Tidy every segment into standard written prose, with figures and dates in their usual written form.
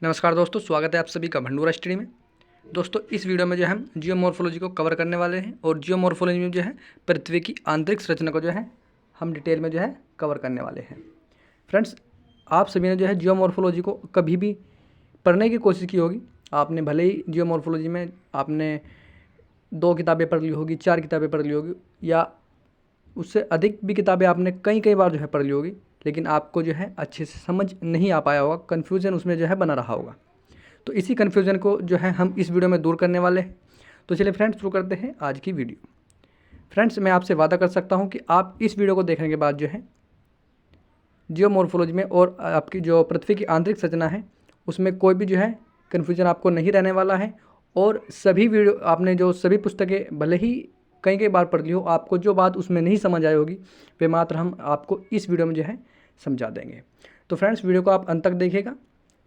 नमस्कार दोस्तों, स्वागत है आप सभी का भंडूरा स्टडी में। दोस्तों, इस वीडियो में जो है हम जियोमॉर्फोलॉजी को कवर करने वाले हैं और जियोमॉर्फोलॉजी में जो है पृथ्वी की आंतरिक संरचना को जो है हम डिटेल में जो है कवर करने वाले हैं। फ्रेंड्स, आप सभी ने जो है जियोमॉर्फोलॉजी को कभी भी पढ़ने की कोशिश की होगी। आपने भले ही जियोमॉर्फोलॉजी में आपने 2 किताबें पढ़ ली होगी, 4 किताबें पढ़ ली होगी या उससे अधिक भी किताबें आपने कई बार जो है पढ़ ली होगी, लेकिन आपको जो है अच्छे से समझ नहीं आ पाया होगा, कन्फ्यूज़न उसमें जो है बना रहा होगा। तो इसी कन्फ्यूज़न को जो है हम इस वीडियो में दूर करने वाले हैं। तो चलिए फ्रेंड्स, शुरू करते हैं आज की वीडियो। फ्रेंड्स, मैं आपसे वादा कर सकता हूं कि आप इस वीडियो को देखने के बाद जो है जियोमॉर्फोलॉजी में और आपकी जो पृथ्वी की आंतरिक संरचना है उसमें कोई भी जो है कन्फ्यूज़न आपको नहीं रहने वाला है। और सभी वीडियो आपने जो सभी पुस्तकें भले ही कई बार पढ़ ली हो, आपको जो बात उसमें नहीं समझ आई होगी वे मात्र हम आपको इस वीडियो में जो है समझा देंगे। तो फ्रेंड्स, वीडियो को आप अंत तक देखिएगा।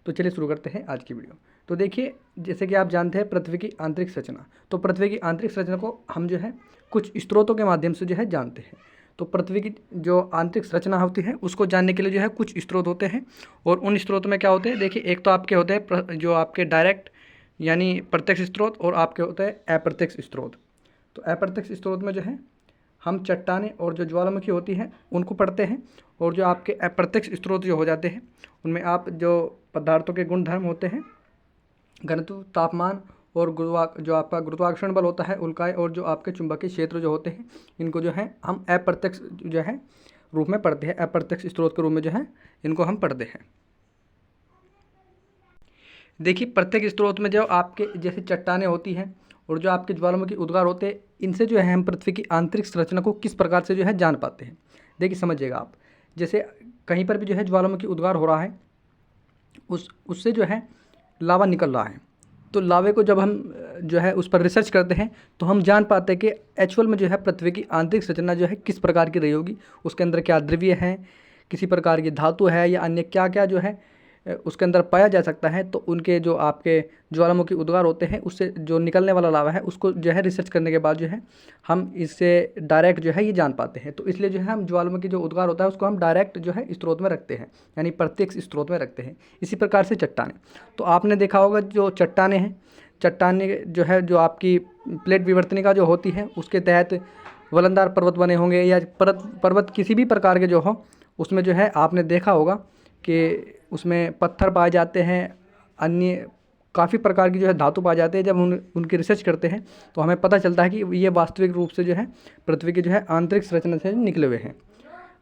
तो चलिए शुरू करते हैं आज की वीडियो। तो देखिए, जैसे कि आप जानते हैं पृथ्वी की आंतरिक संरचना, तो पृथ्वी की आंतरिक संरचना को हम जो है कुछ स्रोतों के माध्यम से जो है जानते हैं। तो पृथ्वी की जो आंतरिक संरचना होती है उसको जानने के लिए जो है कुछ स्रोत होते हैं। और उन स्रोतों में क्या होते हैं, देखिए, एक तो आपके होते हैं जो आपके डायरेक्ट यानी प्रत्यक्ष स्रोत, और आपके होते हैं अप्रत्यक्ष स्रोत। तो अप्रत्यक्ष स्रोत में जो है हम चट्टानें और जो ज्वालामुखी होती हैं उनको पढ़ते हैं। और जो आपके अप्रत्यक्ष स्रोत जो हो जाते हैं उनमें आप जो पदार्थों के गुणधर्म होते हैं, घनत्व, तापमान और जो आपका गुरुत्वाकर्षण बल होता है, उल्काएं, और जो आपके चुंबकीय क्षेत्र जो होते हैं, इनको जो है हम अप्रत्यक्ष जो है रूप में पढ़ते हैं। अप्रत्यक्ष स्रोत के रूप में जो है इनको हम पढ़ते हैं। देखिए, प्रत्येक स्रोत में जो आपके जैसे चट्टानें होती हैं और जो आपके ज्वालामुखी उद्गार होते हैं, इनसे जो है हम पृथ्वी की आंतरिक संरचना को किस प्रकार से जो है जान पाते हैं। देखिए, समझिएगा आप, जैसे कहीं पर भी जो है ज्वालामुखी उद्गार हो रहा है, उससे जो है लावा निकल रहा है। तो लावे को जब हम जो है उस पर रिसर्च करते हैं तो हम जान पाते हैं कि एक्चुअल में जो है पृथ्वी की आंतरिक संरचना जो है किस प्रकार की रही होगी, उसके अंदर क्या द्रव्य है, किसी प्रकार की धातु है या अन्य क्या क्या जो है उसके अंदर पाया जा सकता है। तो उनके जो आपके ज्वालामुखी उद्गार होते हैं उससे जो निकलने वाला लावा है उसको जो है रिसर्च करने के बाद जो है हम इससे डायरेक्ट जो है ये जान पाते हैं। तो इसलिए जो है हम ज्वालामुखी जो उद्गार होता है उसको हम डायरेक्ट जो है स्रोत में रखते हैं, यानी प्रत्यक्ष स्रोत में रखते हैं। इसी प्रकार से चट्टानें, तो आपने देखा होगा जो चट्टानें हैं, चट्टानें जो है जो आपकी प्लेट विवर्तनिका जो होती है उसके तहत वलनदार पर्वत बने होंगे या पर्वत किसी भी प्रकार के जो हो, उसमें जो है आपने देखा होगा कि उसमें पत्थर पाए जाते हैं, अन्य काफ़ी प्रकार की जो है धातु पाए जाते हैं। जब उनकी रिसर्च करते हैं तो हमें पता चलता है कि ये वास्तविक रूप से जो है पृथ्वी की जो है आंतरिक संरचना से निकले हुए हैं।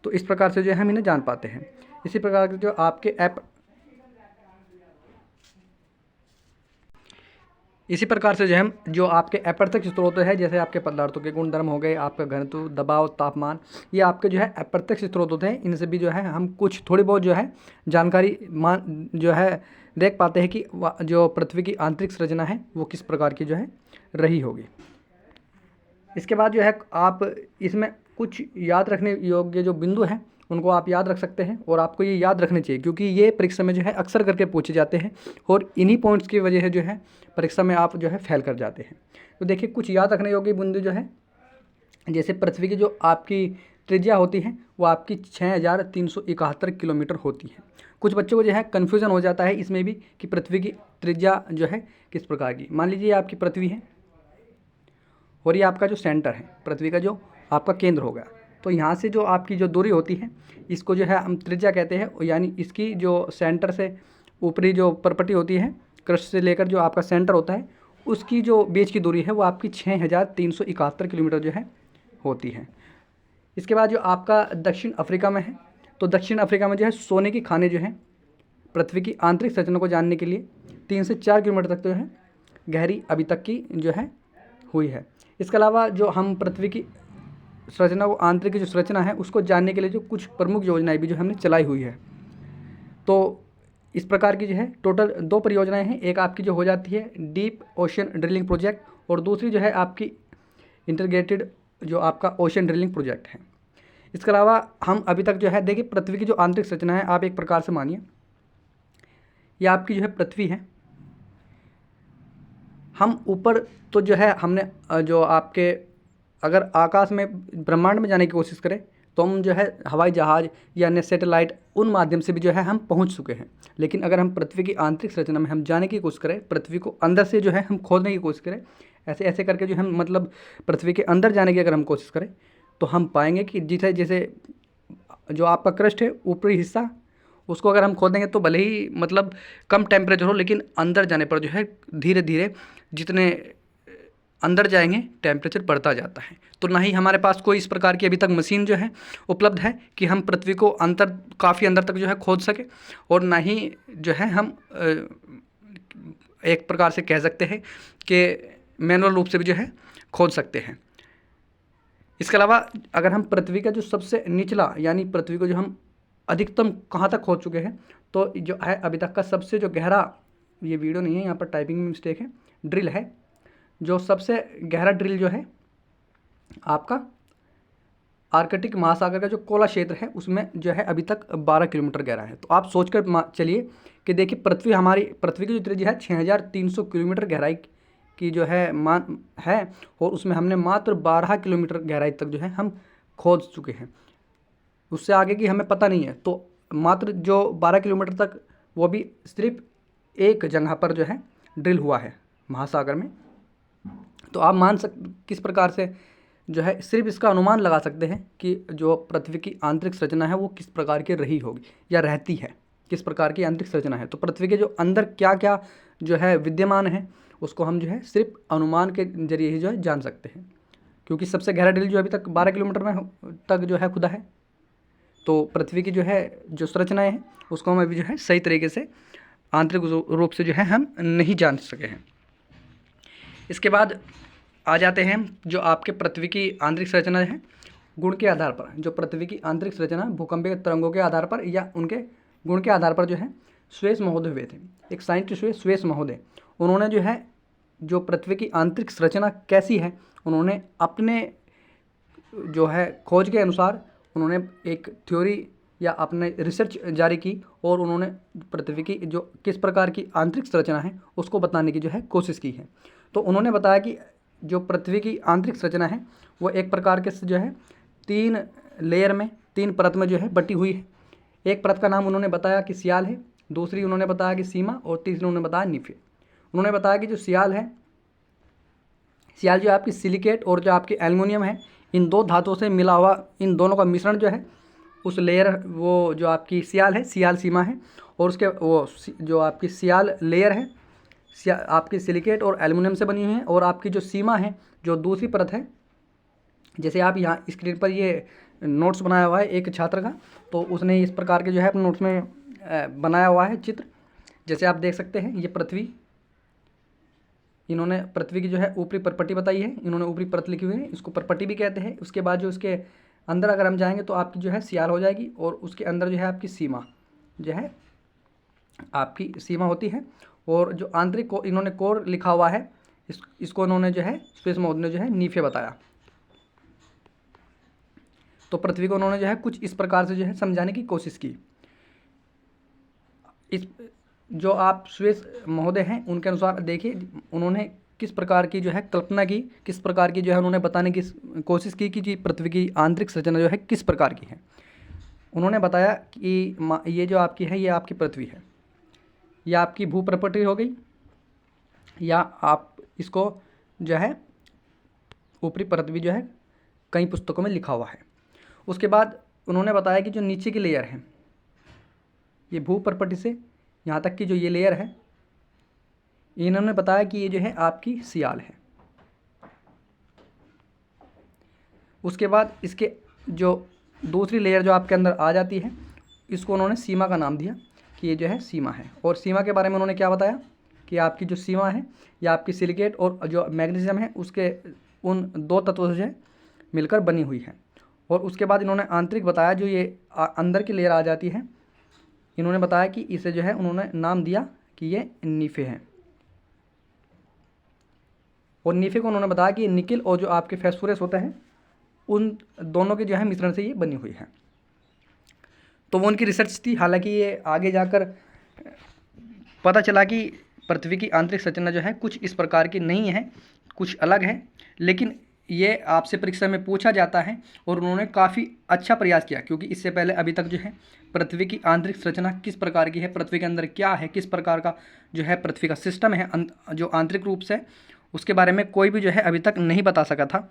तो इस प्रकार से जो है हम इन्हें जान पाते हैं। इसी प्रकार के जो आपके इसी प्रकार से जो हम जो आपके अप्रत्यक्ष स्रोत है, जैसे आपके पदार्थों के गुणधर्म हो गए, आपका घनत्व, दबाव, तापमान, ये आपके जो है अप्रत्यक्ष स्रोत होते हैं। इनसे भी जो है हम कुछ थोड़ी बहुत जो है जानकारी जो है देख पाते हैं कि जो पृथ्वी की आंतरिक संरचना है वो किस प्रकार की जो है रही होगी। इसके बाद जो है आप इसमें कुछ याद रखने योग्य जो बिंदु हैं उनको आप याद रख सकते हैं, और आपको ये याद रखने चाहिए क्योंकि ये परीक्षा में जो है अक्सर करके पूछे जाते हैं और इन्हीं पॉइंट्स की वजह से जो है परीक्षा में आप जो है फेल कर जाते हैं। तो देखिए, कुछ याद रखने योग्य बिंदु जो है, जैसे पृथ्वी की जो आपकी त्रिज्या होती है वो आपकी 6371 किलोमीटर होती है। कुछ बच्चों को जो है कन्फ्यूज़न हो जाता है इसमें भी कि पृथ्वी की त्रिज्या जो है किस प्रकार की। मान लीजिए आपकी पृथ्वी है और ये आपका जो सेंटर है, पृथ्वी का जो आपका केंद्र होगा, तो यहाँ से जो आपकी जो दूरी होती है इसको जो है हम त्रिज्या कहते हैं। यानी इसकी जो सेंटर से ऊपरी जो परपटी होती है, क्रस्ट से लेकर जो आपका सेंटर होता है, उसकी जो बीच की दूरी है वो आपकी 6371 किलोमीटर जो है होती है। इसके बाद जो आपका दक्षिण अफ्रीका में है, तो दक्षिण अफ्रीका में जो है सोने की खानें जो हैं पृथ्वी की आंतरिक संरचना को जानने के लिए 3 से 4 किलोमीटर तक जो है गहरी अभी तक की जो है हुई है। इसके अलावा जो हम पृथ्वी की संरचना को, आंतरिक की जो संरचना है उसको जानने के लिए जो कुछ प्रमुख योजनाएं भी जो हमने चलाई हुई है। तो इस प्रकार की जो है टोटल 2 परियोजनाएं हैं। एक आपकी जो हो जाती है डीप ओशन ड्रिलिंग प्रोजेक्ट, और दूसरी जो है आपकी इंटीग्रेटेड जो आपका ओशन ड्रिलिंग प्रोजेक्ट है। इसके अलावा हम अभी तक जो है देखिए पृथ्वी की जो आंतरिक संरचना है, आप एक प्रकार से मानिए यह आपकी जो है पृथ्वी है। हम ऊपर तो जो है हमने जो आपके अगर आकाश में ब्रह्मांड में जाने की कोशिश करें तो हम जो है हवाई जहाज़ या अन्य सैटेलाइट उन माध्यम से भी जो है हम पहुंच चुके हैं। लेकिन अगर हम पृथ्वी की आंतरिक संरचना में हम जाने की कोशिश करें, पृथ्वी को अंदर से जो है हम खोदने की कोशिश करें, ऐसे ऐसे करके जो हम मतलब पृथ्वी के अंदर जाने की अगर हम कोशिश करें, तो हम पाएंगे कि जैसे जैसे जो आपका क्रस्ट है ऊपरी हिस्सा, उसको अगर हम खोदेंगे तो भले ही मतलब कम टेम्परेचर हो, लेकिन अंदर जाने पर जो है धीरे धीरे जितने अंदर जाएंगे टेम्परेचर बढ़ता जाता है। तो ना ही हमारे पास कोई इस प्रकार की अभी तक मशीन जो है उपलब्ध है कि हम पृथ्वी को काफ़ी अंदर तक जो है खोद सके, और ना ही जो है हम एक प्रकार से कह सकते हैं कि मैनुअल रूप से भी जो है खोद सकते हैं। इसके अलावा अगर हम पृथ्वी का जो सबसे निचला यानी पृथ्वी को जो हम अधिकतम कहाँ तक खोद चुके हैं, तो जो है अभी तक का सबसे जो गहरा, ये वीडियो नहीं है, यहाँ पर टाइपिंग में मिस्टेक है, ड्रिल है, जो सबसे गहरा ड्रिल जो है आपका आर्कटिक महासागर का जो कोला क्षेत्र है उसमें जो है अभी तक 12 किलोमीटर गहरा है। तो आप सोचकर चलिए कि देखिए पृथ्वी की जो त्रिज्या है 6300 किलोमीटर गहराई की जो है मान है, और उसमें हमने मात्र 12 किलोमीटर गहराई तक जो है हम खोद चुके हैं। उससे आगे की हमें पता नहीं है। तो मात्र जो 12 किलोमीटर तक, वो भी सिर्फ एक जगह पर जो है ड्रिल हुआ है महासागर में। तो आप किस प्रकार से जो है सिर्फ इसका अनुमान लगा सकते हैं कि जो पृथ्वी की आंतरिक संरचना है वो किस प्रकार की रही होगी या रहती है, किस प्रकार की आंतरिक संरचना है। तो पृथ्वी के जो अंदर क्या क्या जो है विद्यमान है उसको हम जो है सिर्फ अनुमान के जरिए ही जो है जान सकते हैं, क्योंकि सबसे गहरा ड्रिल जो अभी तक 12 किलोमीटर में तक जो है खुदा है। तो पृथ्वी की जो है जो संरचनाएँ हैं उसको हम अभी जो है सही तरीके से आंतरिक रूप से जो है हम नहीं जान सके हैं। इसके बाद आ जाते हैं जो आपके पृथ्वी की आंतरिक संरचना है गुण के आधार पर। जो पृथ्वी की आंतरिक संरचना भूकंपीय तरंगों के आधार पर या उनके गुण के आधार पर जो है स्वेस महोदय हुए थे। एक साइंटिस्ट हुए स्वेस महोदय, उन्होंने जो है जो पृथ्वी की आंतरिक संरचना कैसी है उन्होंने अपने जो है खोज के अनुसार उन्होंने एक थ्योरी या अपने रिसर्च जारी की, और उन्होंने पृथ्वी की जो किस प्रकार की आंतरिक संरचना है उसको बताने की जो है कोशिश की है। तो उन्होंने बताया कि जो पृथ्वी की आंतरिक संरचना है वो एक प्रकार के जो है 3 लेयर में, 3 परत में जो है बटी हुई है। एक परत का नाम उन्होंने बताया कि सियाल है, दूसरी उन्होंने बताया कि सीमा, और तीसरी उन्होंने बताया निफे। उन्होंने बताया कि जो सियाल है, सियाल जो आपकी सिलिकेट और जो आपकी एल्युमिनियम है, इन 2 धातुओं से मिला हुआ, इन दोनों का मिश्रण जो है उस लेयर, वो जो आपकी सियाल है, सियाल सीमा है, और उसके वो जो आपकी सियाल लेयर है आपकी सिलिकेट और एल्युमिनियम से बनी हुई है, और आपकी जो सीमा है जो दूसरी परत है, जैसे आप यहाँ स्क्रीन पर ये नोट्स बनाया हुआ है एक छात्र का, तो उसने इस प्रकार के जो है अपने नोट्स में बनाया हुआ है चित्र। जैसे आप देख सकते हैं ये पृथ्वी, इन्होंने पृथ्वी की जो है ऊपरी परपट्टी बताई है, इन्होंने ऊपरी परत लिखी हुई है, इसको परपट्टी भी कहते हैं। उसके बाद जो उसके अंदर अगर हम जाएंगे तो आपकी जो है सियाल हो जाएगी, और उसके अंदर जो है आपकी सीमा जो है आपकी सीमा होती है। और जो आंतरिक को इन्होंने कोर लिखा हुआ है, इसको इन्होंने जो है स्पेस महोदय ने जो है नीफे बताया। तो पृथ्वी को उन्होंने जो है कुछ इस प्रकार से जो है समझाने की कोशिश की। इस जो आप स्वेस महोदय हैं उनके अनुसार देखिए उन्होंने किस प्रकार की जो है कल्पना की, किस प्रकार की जो है उन्होंने बताने की कोशिश की कि जी पृथ्वी की आंतरिक संरचना जो है किस प्रकार की है। उन्होंने बताया कि ये जो आपकी है ये आपकी पृथ्वी है, या आपकी भू प्रॉपर्टी हो गई, या आप इसको जो है ऊपरी परत भी जो है कई पुस्तकों में लिखा हुआ है। उसके बाद उन्होंने बताया कि जो नीचे की लेयर है, ये भू प्रॉपर्टी से यहाँ तक की जो ये लेयर है, इन्होंने बताया कि ये जो है आपकी सियाल है। उसके बाद इसके जो दूसरी लेयर जो आपके अंदर आ जाती है, इसको उन्होंने सीमा का नाम दिया कि ये जो है सीमा है। और सीमा के बारे में उन्होंने क्या बताया कि आपकी जो सीमा है या आपकी सिलिकेट और जो मैग्नीशियम है उसके उन 2 तत्वों से मिलकर बनी हुई है। और उसके बाद इन्होंने आंतरिक बताया, जो ये अंदर की लेयर आ जाती है, इन्होंने बताया कि इसे जो है उन्होंने नाम दिया कि ये नीफे हैं। और नीफे को उन्होंने बताया कि निकिल और जो आपके फॉस्फोरस होता है उन दोनों के जो है मिश्रण से ये बनी हुई है। तो वो उनकी रिसर्च थी। हालांकि ये आगे जाकर पता चला कि पृथ्वी की आंतरिक संरचना जो है कुछ इस प्रकार की नहीं है, कुछ अलग है। लेकिन ये आपसे परीक्षा में पूछा जाता है और उन्होंने काफ़ी अच्छा प्रयास किया, क्योंकि इससे पहले अभी तक जो है पृथ्वी की आंतरिक संरचना किस प्रकार की है, पृथ्वी के अंदर क्या है, किस प्रकार का जो है पृथ्वी का सिस्टम है जो आंतरिक रूप से, उसके बारे में कोई भी जो है अभी तक नहीं बता सका था।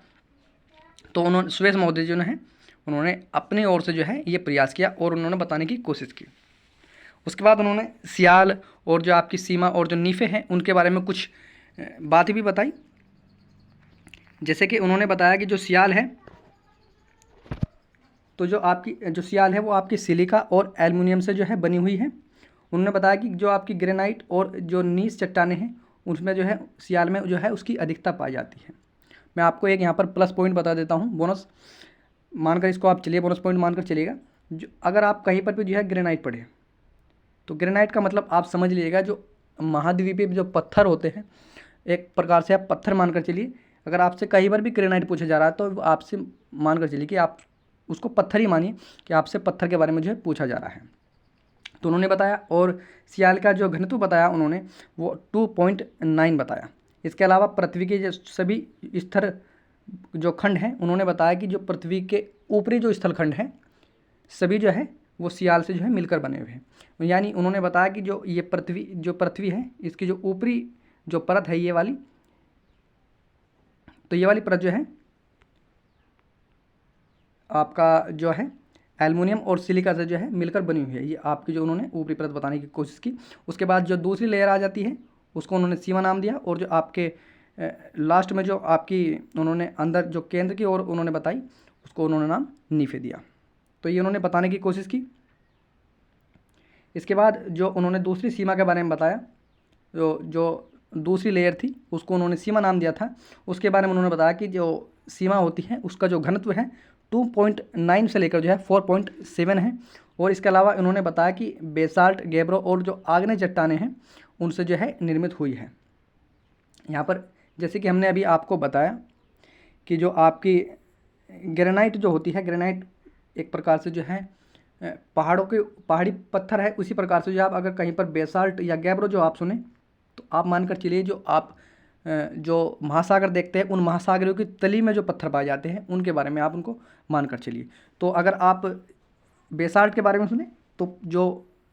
तो उन्होंने सुरेश महोदय जो है उन्होंने अपनी ओर से जो है ये प्रयास किया और उन्होंने बताने की कोशिश की। उसके बाद उन्होंने सियाल और जो आपकी सीमा और जो नीफे हैं उनके बारे में कुछ बातें भी बताई। जैसे कि उन्होंने बताया कि जो सियाल है, तो जो आपकी जो सियाल है वो आपकी सिलिका और एल्युमिनियम से जो है बनी हुई है। उन्होंने बताया कि जो आपकी ग्रेनाइट और जो नीस चट्टानें हैं उसमें जो है सियाल में जो है उसकी अधिकता पाई जाती है। मैं आपको एक यहाँ पर प्लस पॉइंट बता देता हूँ, बोनस मानकर इसको आप चलिए, बोनस पॉइंट मानकर चलिएगा। जो अगर आप कहीं पर भी जो है ग्रेनाइट पढ़े, तो ग्रेनाइट का मतलब आप समझ लीजिएगा जो महाद्वीपीय जो पत्थर होते हैं, एक प्रकार से आप पत्थर मानकर चलिए। अगर आपसे कहीं पर भी ग्रेनाइट पूछा जा रहा है तो आपसे मानकर चलिए कि आप उसको पत्थर ही मानिए कि आपसे पत्थर के बारे में जो है पूछा जा रहा है। तो उन्होंने बताया, और सियाल का जो घनत्व बताया उन्होंने वो 2.9 बताया। इसके अलावा पृथ्वी के जो सभी स्तर जो खंड हैं उन्होंने बताया कि जो पृथ्वी के ऊपरी जो स्थलखंड हैं सभी जो है वो सियाल से जो है मिलकर बने हुए हैं। यानी उन्होंने बताया कि जो ये पृथ्वी है इसकी जो ऊपरी जो परत है ये वाली, तो ये वाली परत जो है आपका जो है एल्युमिनियम और सिलिका से जो है मिलकर बनी हुई है। ये आपकी जो उन्होंने ऊपरी परत बताने की कोशिश की। उसके बाद जो दूसरी लेयर आ जाती है उसको उन्होंने सीमा नाम दिया, और जो आपके लास्ट में जो आपकी उन्होंने अंदर जो केंद्र की ओर उन्होंने बताई उसको उन्होंने नाम नीफे दिया। तो ये उन्होंने बताने की कोशिश की। इसके बाद जो उन्होंने दूसरी सीमा के बारे में बताया, जो दूसरी लेयर थी उसको उन्होंने सीमा नाम दिया था। उसके बारे में उन्होंने बताया कि जो सीमा होती है उसका जो घनत्व है 2.9 से लेकर जो है 4.7 है। और इसके अलावा उन्होंने बताया कि बेसाल्ट, गैब्रो और जो आग्नेय चट्टानें हैं उनसे जो है निर्मित हुई है। यहाँ पर जैसे कि हमने अभी आपको बताया कि जो आपकी ग्रेनाइट जो होती है, ग्रेनाइट एक प्रकार से जो है पहाड़ी पत्थर है। उसी प्रकार से जो आप अगर कहीं पर बेसाल्ट या गैब्रो जो आप सुने तो आप मानकर चलिए जो आप जो महासागर देखते हैं उन महासागरों की तली में जो पत्थर पाए जाते हैं उनके बारे में आप उनको मानकर चलिए। तो अगर आप बेसाल्ट के बारे में सुने तो जो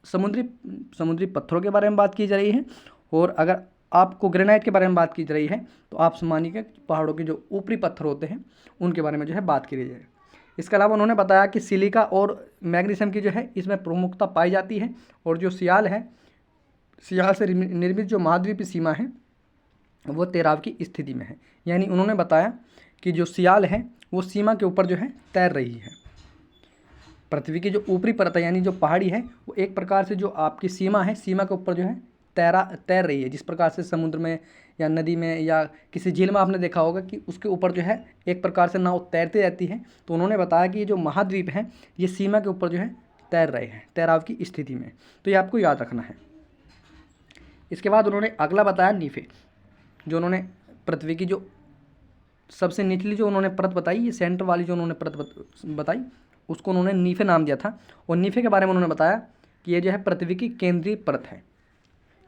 समुद्री पत्थरों के बारे में बात की जा रही है, और अगर आपको ग्रेनाइट के बारे में बात की जा रही है तो आप मानिए कि पहाड़ों के जो ऊपरी पत्थर होते हैं उनके बारे में जो है बात की जाए। इसके अलावा उन्होंने बताया कि सिलिका और मैग्नीशियम की जो है इसमें प्रमुखता पाई जाती है, और जो सियाल है, सियाल से निर्मित जो महाद्वीपीय सीमा है वो तेराव की स्थिति में है। यानी उन्होंने बताया कि जो सियाल है वो सीमा के ऊपर जो है तैर रही है। पृथ्वी की जो ऊपरी परत है यानी जो पहाड़ी है वो एक प्रकार से जो आपकी सीमा है, सीमा के ऊपर जो है तैर रही है। जिस प्रकार से समुद्र में या नदी में या किसी झील में आपने देखा होगा कि उसके ऊपर जो है एक प्रकार से नाव तैरती रहती है। तो उन्होंने बताया कि ये जो महाद्वीप हैं ये सीमा के ऊपर जो है तैर रहे हैं, तैराव की स्थिति में। तो ये आपको याद रखना है। इसके बाद उन्होंने अगला बताया नीफे, जो उन्होंने पृथ्वी की जो सबसे निचली जो उन्होंने परत बताई, ये सेंटर वाली जो उन्होंने परत बताई उसको उन्होंने नीफे नाम दिया था। और नीफे के बारे में उन्होंने बताया कि ये जो है पृथ्वी की केंद्रीय परत है,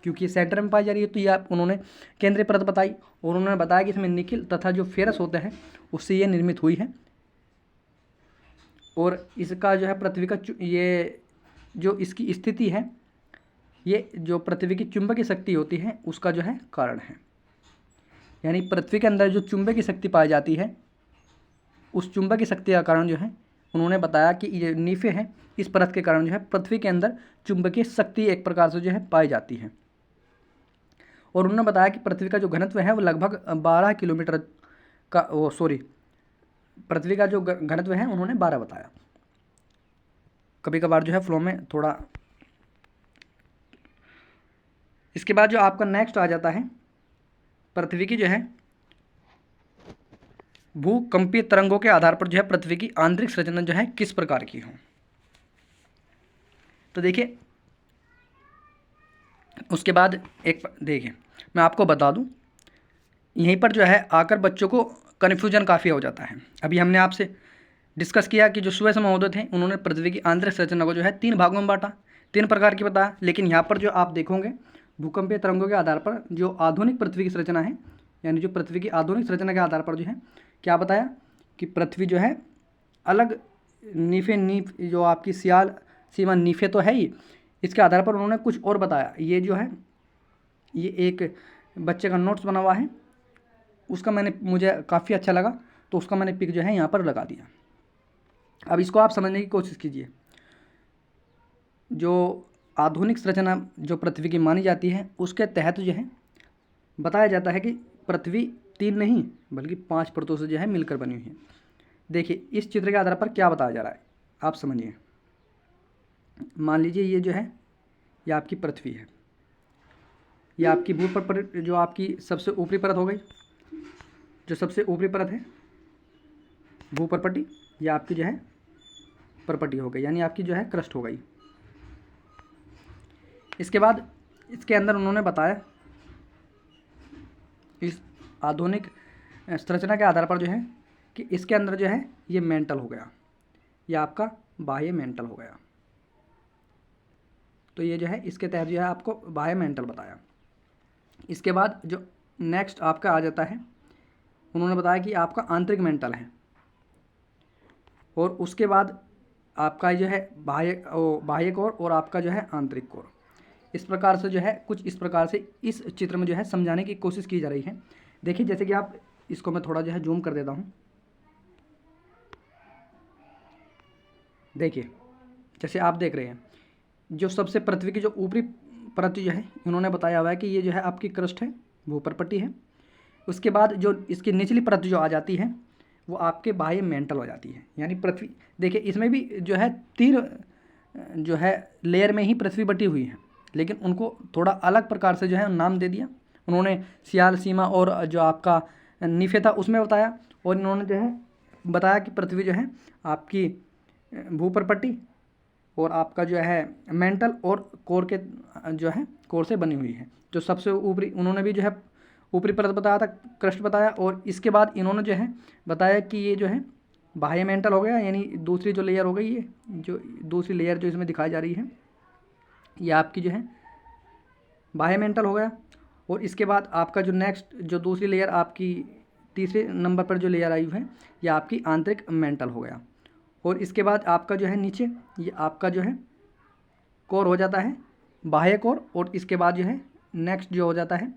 क्योंकि ये सेंटर में पाई जा रही है। तो ये आप उन्होंने केंद्रीय परत बताई, और उन्होंने बताया कि इसमें निकिल तथा जो फेरस होते हैं उससे ये निर्मित हुई है। और इसका जो है पृथ्वी का ये जो इसकी स्थिति है, ये जो पृथ्वी की चुंबकीय शक्ति होती है उसका जो है कारण है। यानी पृथ्वी के अंदर जो चुंबकीय शक्ति पाई जाती है उस चुंबकीय शक्ति का कारण जो है उन्होंने बताया कि ये नीफे हैं, इस परत के कारण जो है पृथ्वी के अंदर चुंबकीय शक्ति एक प्रकार से जो है पाई जाती है। और उन्होंने बताया कि पृथ्वी का जो घनत्व है वो लगभग 12 किलोमीटर का पृथ्वी का जो घनत्व है उन्होंने 12 बताया। कभी कभार जो है फ्लो में थोड़ा। इसके बाद जो आपका नेक्स्ट आ जाता है पृथ्वी की जो है भूकंपीय तरंगों के आधार पर जो है पृथ्वी की आंतरिक संरचना जो है किस प्रकार की हो। तो देखिए उसके बाद देखिए मैं आपको बता दूं, यहीं पर जो है आकर बच्चों को कन्फ्यूजन काफ़ी हो जाता है। अभी हमने आपसे डिस्कस किया कि जो सुरेश महोदय थे उन्होंने पृथ्वी की आंतरिक संरचना को जो है 3 भागों में बांटा, 3 प्रकार की बताया। लेकिन यहाँ पर जो आप देखोगे भूकंपीय तरंगों के आधार पर जो आधुनिक पृथ्वी की संरचना है, यानी जो पृथ्वी की आधुनिक संरचना के आधार पर जो है क्या बताया कि पृथ्वी जो है अलग नीफे नीफ जो आपकी सीमा नीफे तो है ही, इसके आधार पर उन्होंने कुछ और बताया। ये जो है ये एक बच्चे का नोट्स बना हुआ है, उसका मुझे काफ़ी अच्छा लगा, तो उसका मैंने पिक जो है यहाँ पर लगा दिया। अब इसको आप समझने की कोशिश कीजिए। जो आधुनिक संरचना जो पृथ्वी की मानी जाती है, उसके तहत जो है बताया जाता है कि पृथ्वी 3 नहीं बल्कि 5 परतों से जो है मिलकर बनी हुई है। देखिए इस चित्र के आधार पर क्या बताया जा रहा है, आप समझिए। मान लीजिए ये जो है ये आपकी पृथ्वी है, ये आपकी भूपृष्ठ जो आपकी सबसे ऊपरी परत हो गई, जो सबसे ऊपरी परत है भूपर्पटी, ये आपकी जो है परपटी हो गई, यानी आपकी जो है क्रस्ट हो गई। इसके बाद इसके अंदर उन्होंने बताया इस आधुनिक संरचना के आधार पर जो है कि इसके अंदर जो है ये मेंटल हो गया, ये आपका बाह्य मेंटल हो गया। तो ये जो है इसके तहत जो है आपको बाह्य मेंटल बताया। इसके बाद जो नेक्स्ट आपका आ जाता है, उन्होंने बताया कि आपका आंतरिक मेंटल है, और उसके बाद आपका जो है बाह्य कोर और आपका जो है आंतरिक कोर। इस प्रकार से जो है कुछ इस प्रकार से इस चित्र में जो है समझाने की कोशिश की जा रही है। देखिए जैसे कि आप इसको मैं थोड़ा जो है जूम कर देता हूँ। देखिए जैसे आप देख रहे हैं जो सबसे पृथ्वी की जो ऊपरी परत जो है इन्होंने बताया हुआ है कि ये जो है आपकी क्रस्ट है, भूपर्पटी है। उसके बाद जो इसकी निचली परत जो आ जाती है वो आपके बाह्य मेंटल हो जाती है, यानी पृथ्वी। देखिए इसमें भी जो है 3 जो है लेयर में ही पृथ्वी बटी हुई है, लेकिन उनको थोड़ा अलग प्रकार से जो है नाम दे दिया उन्होंने। सियाल सीमा और जो आपका नीफे था उसमें बताया, और इन्होंने जो है बताया कि पृथ्वी जो है आपकी भूपर्पटी और आपका जो है मेंटल और कोर के जो है कोर से बनी हुई है। जो सबसे ऊपरी उन्होंने भी जो है ऊपरी परत बताया था, क्रस्ट बताया, और इसके बाद इन्होंने जो है बताया कि ये जो है बाह्य मेंटल हो गया, यानी दूसरी जो लेयर हो गई, ये जो दूसरी लेयर जो इसमें दिखाई जा रही है ये आपकी जो है बाह्य मेंटल हो गया। और इसके बाद आपका जो नेक्स्ट जो दूसरी लेयर आपकी तीसरे नंबर पर जो लेयर आई हुई है ये आपकी आंतरिक मेंटल हो गया। और इसके बाद आपका जो है नीचे ये आपका जो है कोर हो जाता है, बाह्य कोर, और इसके बाद जो है नेक्स्ट जो हो जाता है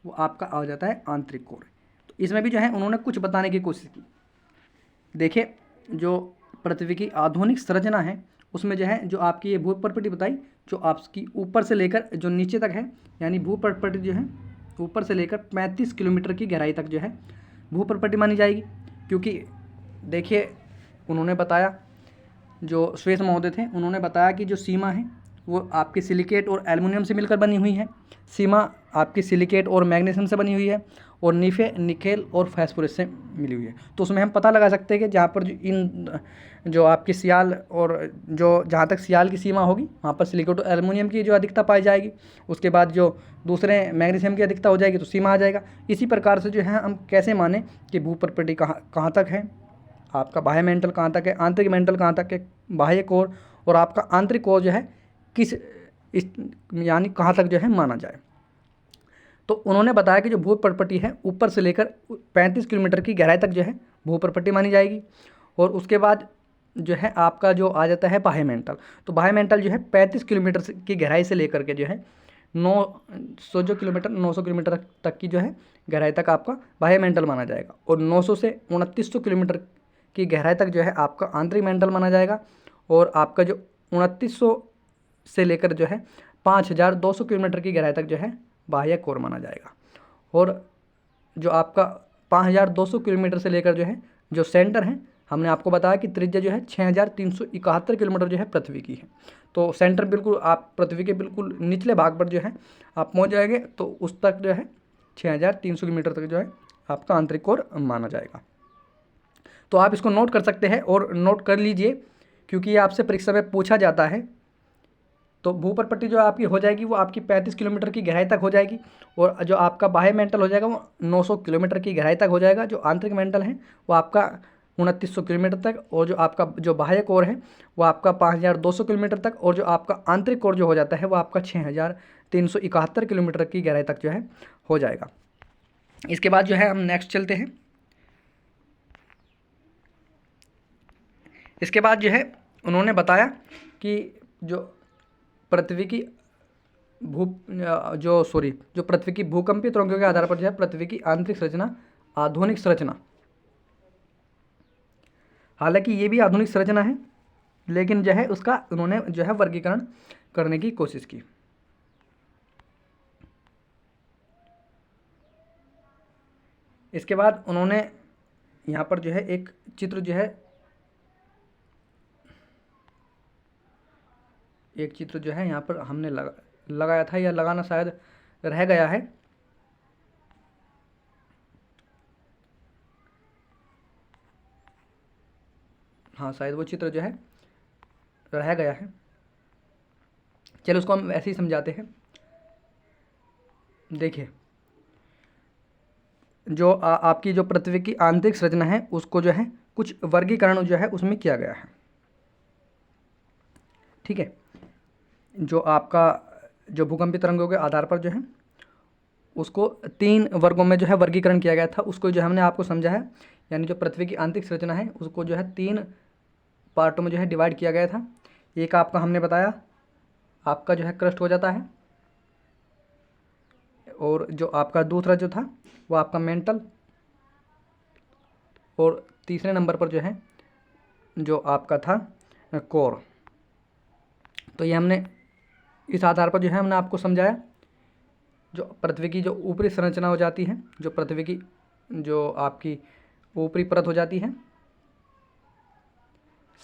वो आपका आ जाता है आंतरिक कोर। तो इसमें भी जो है उन्होंने कुछ बताने की कोशिश की। देखिए जो पृथ्वी की आधुनिक संरचना है उसमें जो है जो आपकी ये भूपर्पटी बताई जो आपकी ऊपर से लेकर जो नीचे तक है, यानी भूपर्पटी जो है ऊपर से लेकर 35 किलोमीटर की गहराई तक जो है भूपर्पटी मानी जाएगी। क्योंकि देखिए उन्होंने बताया जो श्वेत महोदय थे उन्होंने बताया कि जो सीमा है वो आपकी सिलिकेट और एल्युमिनियम से मिलकर बनी हुई है, सीमा आपकी सिलिकेट और मैग्नीशियम से बनी हुई है, और नीफे निकेल और फास्फोरस से मिली हुई है। तो उसमें हम पता लगा सकते हैं कि जहाँ पर जो आपकी सियाल और जो जहाँ तक सियाल की सीमा होगी वहाँ पर सिलिकेट और एल्युमिनियम की जो अधिकता पाई जाएगी, उसके बाद जो दूसरे मैग्नीशियम की अधिकता हो जाएगी तो सीमा आ जाएगा। इसी प्रकार से जो है हम कैसे माने कि भूपर्पटी कहाँ तक है, आपका बाह्य मेंटल कहाँ तक है, आंतरिक मेंटल कहाँ तक है, बाह्य कोर और आपका आंतरिक कोर जो है किस यानी कहाँ तक जो है माना जाए। तो उन्होंने बताया कि जो भूपर्पटी है ऊपर से लेकर 35 किलोमीटर की गहराई तक जो है भूपर्पटी मानी जाएगी। और उसके बाद जो है आपका जो आ जाता है बाह्य मेंटल। तो बाह्य मेंटल जो है 35 किलोमीटर की गहराई से लेकर के जो है 900 किलोमीटर तक की जो है गहराई तक आपका बाह्य मेंटल माना जाएगा, और 900 से 2900 किलोमीटर की गहराई तक जो है आपका आंतरिक मेंटल माना जाएगा, और आपका जो 2900 से लेकर जो है 5200 किलोमीटर की गहराई तक जो है बाह्य कोर माना जाएगा। और जो आपका 5200 किलोमीटर से लेकर जो है जो सेंटर है, हमने आपको बताया कि त्रिज्या जो है 6371 किलोमीटर जो है पृथ्वी की है। तो सेंटर बिल्कुल आप पृथ्वी के बिल्कुल निचले भाग पर जो है आप पहुंच जाएंगे, तो उस तक जो है 6300 किलोमीटर तक जो है आपका आंतरिक कोर माना जाएगा। तो आप इसको नोट कर सकते हैं और नोट कर लीजिए, क्योंकि ये आपसे परीक्षा में पूछा जाता है। तो भूपर्पटी जो आपकी हो जाएगी वो आपकी 35 किलोमीटर की गहराई तक हो जाएगी, और जो आपका बाह्य मेंटल हो जाएगा वो 900 किलोमीटर की गहराई तक हो जाएगा। जो आंतरिक मेंटल है वो आपका 2900 किलोमीटर तक, और जो आपका जो बाह्य कोर है वो आपका 5200 किलोमीटर तक, और जो आपका आंतरिक कोर जो हो जाता है वो आपका 6371 किलोमीटर की गहराई तक जो है हो जाएगा। इसके बाद जो है हम नेक्स्ट चलते हैं। इसके बाद जो है उन्होंने बताया कि जो पृथ्वी की जो पृथ्वी की भूकंपीय तरंगों के आधार पर जो है पृथ्वी की आंतरिक संरचना, आधुनिक संरचना, हालांकि ये भी आधुनिक संरचना है, लेकिन जो है उसका उन्होंने जो है वर्गीकरण करने की कोशिश की। इसके बाद उन्होंने यहाँ पर जो है एक चित्र जो है यहाँ पर हमने लगाया था, या लगाना शायद रह गया है। हाँ, शायद वो चित्र जो है रह गया है। चलो उसको हम ऐसे ही समझाते हैं। देखिए, जो आपकी जो पृथ्वी की आंतरिक संरचना है उसको जो है कुछ वर्गीकरण जो है उसमें किया गया है। ठीक है, जो आपका जो भूकंपीय तरंगों के आधार पर जो है उसको 3 वर्गों में जो है वर्गीकरण किया गया था। उसको जो हमने आपको समझा है, यानी जो पृथ्वी की आंतरिक संरचना है उसको जो है 3 पार्टों में जो है डिवाइड किया गया था। एक आपका हमने बताया आपका जो है क्रस्ट हो जाता है, और जो आपका दूसरा जो था वो आपका मेंटल, और तीसरे नंबर पर जो है जो आपका था कोर। तो ये हमने इस आधार पर जो है हमने आपको समझाया जो पृथ्वी की जो ऊपरी संरचना हो जाती है, जो पृथ्वी की जो आपकी ऊपरी परत हो जाती है,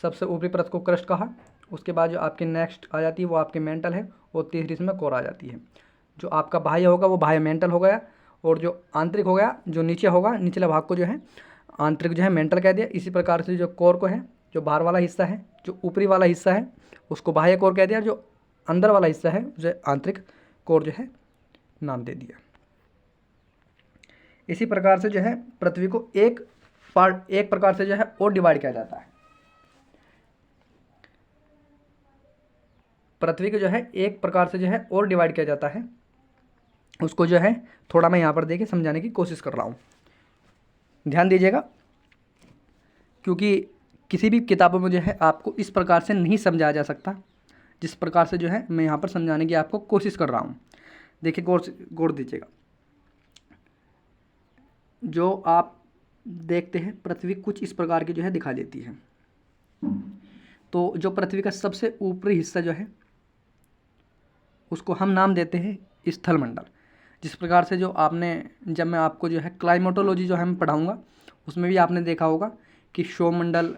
सबसे ऊपरी परत को क्रस्ट कहा। उसके बाद जो आपकी नेक्स्ट आ जाती है वो आपकी मेंटल है, और तीसरी इसमें कोर आ जाती है। जो आपका बाह्य होगा वो बाह्य मेंटल हो गया, और जो आंतरिक हो गया, जो नीचे होगा, निचले भाग को जो है आंतरिक जो है मेंटल कह दिया। इसी प्रकार से जो कोर को है, जो बाहर वाला हिस्सा है, जो ऊपरी वाला हिस्सा है उसको बाह्य कोर कह दिया, जो अंदर वाला हिस्सा है उसे आंतरिक कोर जो है नाम दे दिया। इसी प्रकार से जो है पृथ्वी को एक प्रकार से जो है और डिवाइड किया जाता है। पृथ्वी को जो है एक प्रकार से जो है और डिवाइड किया जाता है। उसको जो है थोड़ा मैं यहाँ पर देखिए समझाने की कोशिश कर रहा हूँ, ध्यान दीजिएगा, क्योंकि किसी भी किताबों में जो है आपको इस प्रकार से नहीं समझाया जा सकता जिस प्रकार से जो है मैं यहाँ पर समझाने की आपको कोशिश कर रहा हूँ। देखिए गौर दीजिएगा। जो आप देखते हैं पृथ्वी कुछ इस प्रकार की जो है दिखा देती है। तो जो पृथ्वी का सबसे ऊपरी हिस्सा जो है उसको हम नाम देते हैं स्थलमंडल। जिस प्रकार से जो आपने, जब मैं आपको जो है क्लाइमेटोलॉजी जो है मैं पढ़ाऊँगा उसमें भी आपने देखा होगा कि सौरमंडल,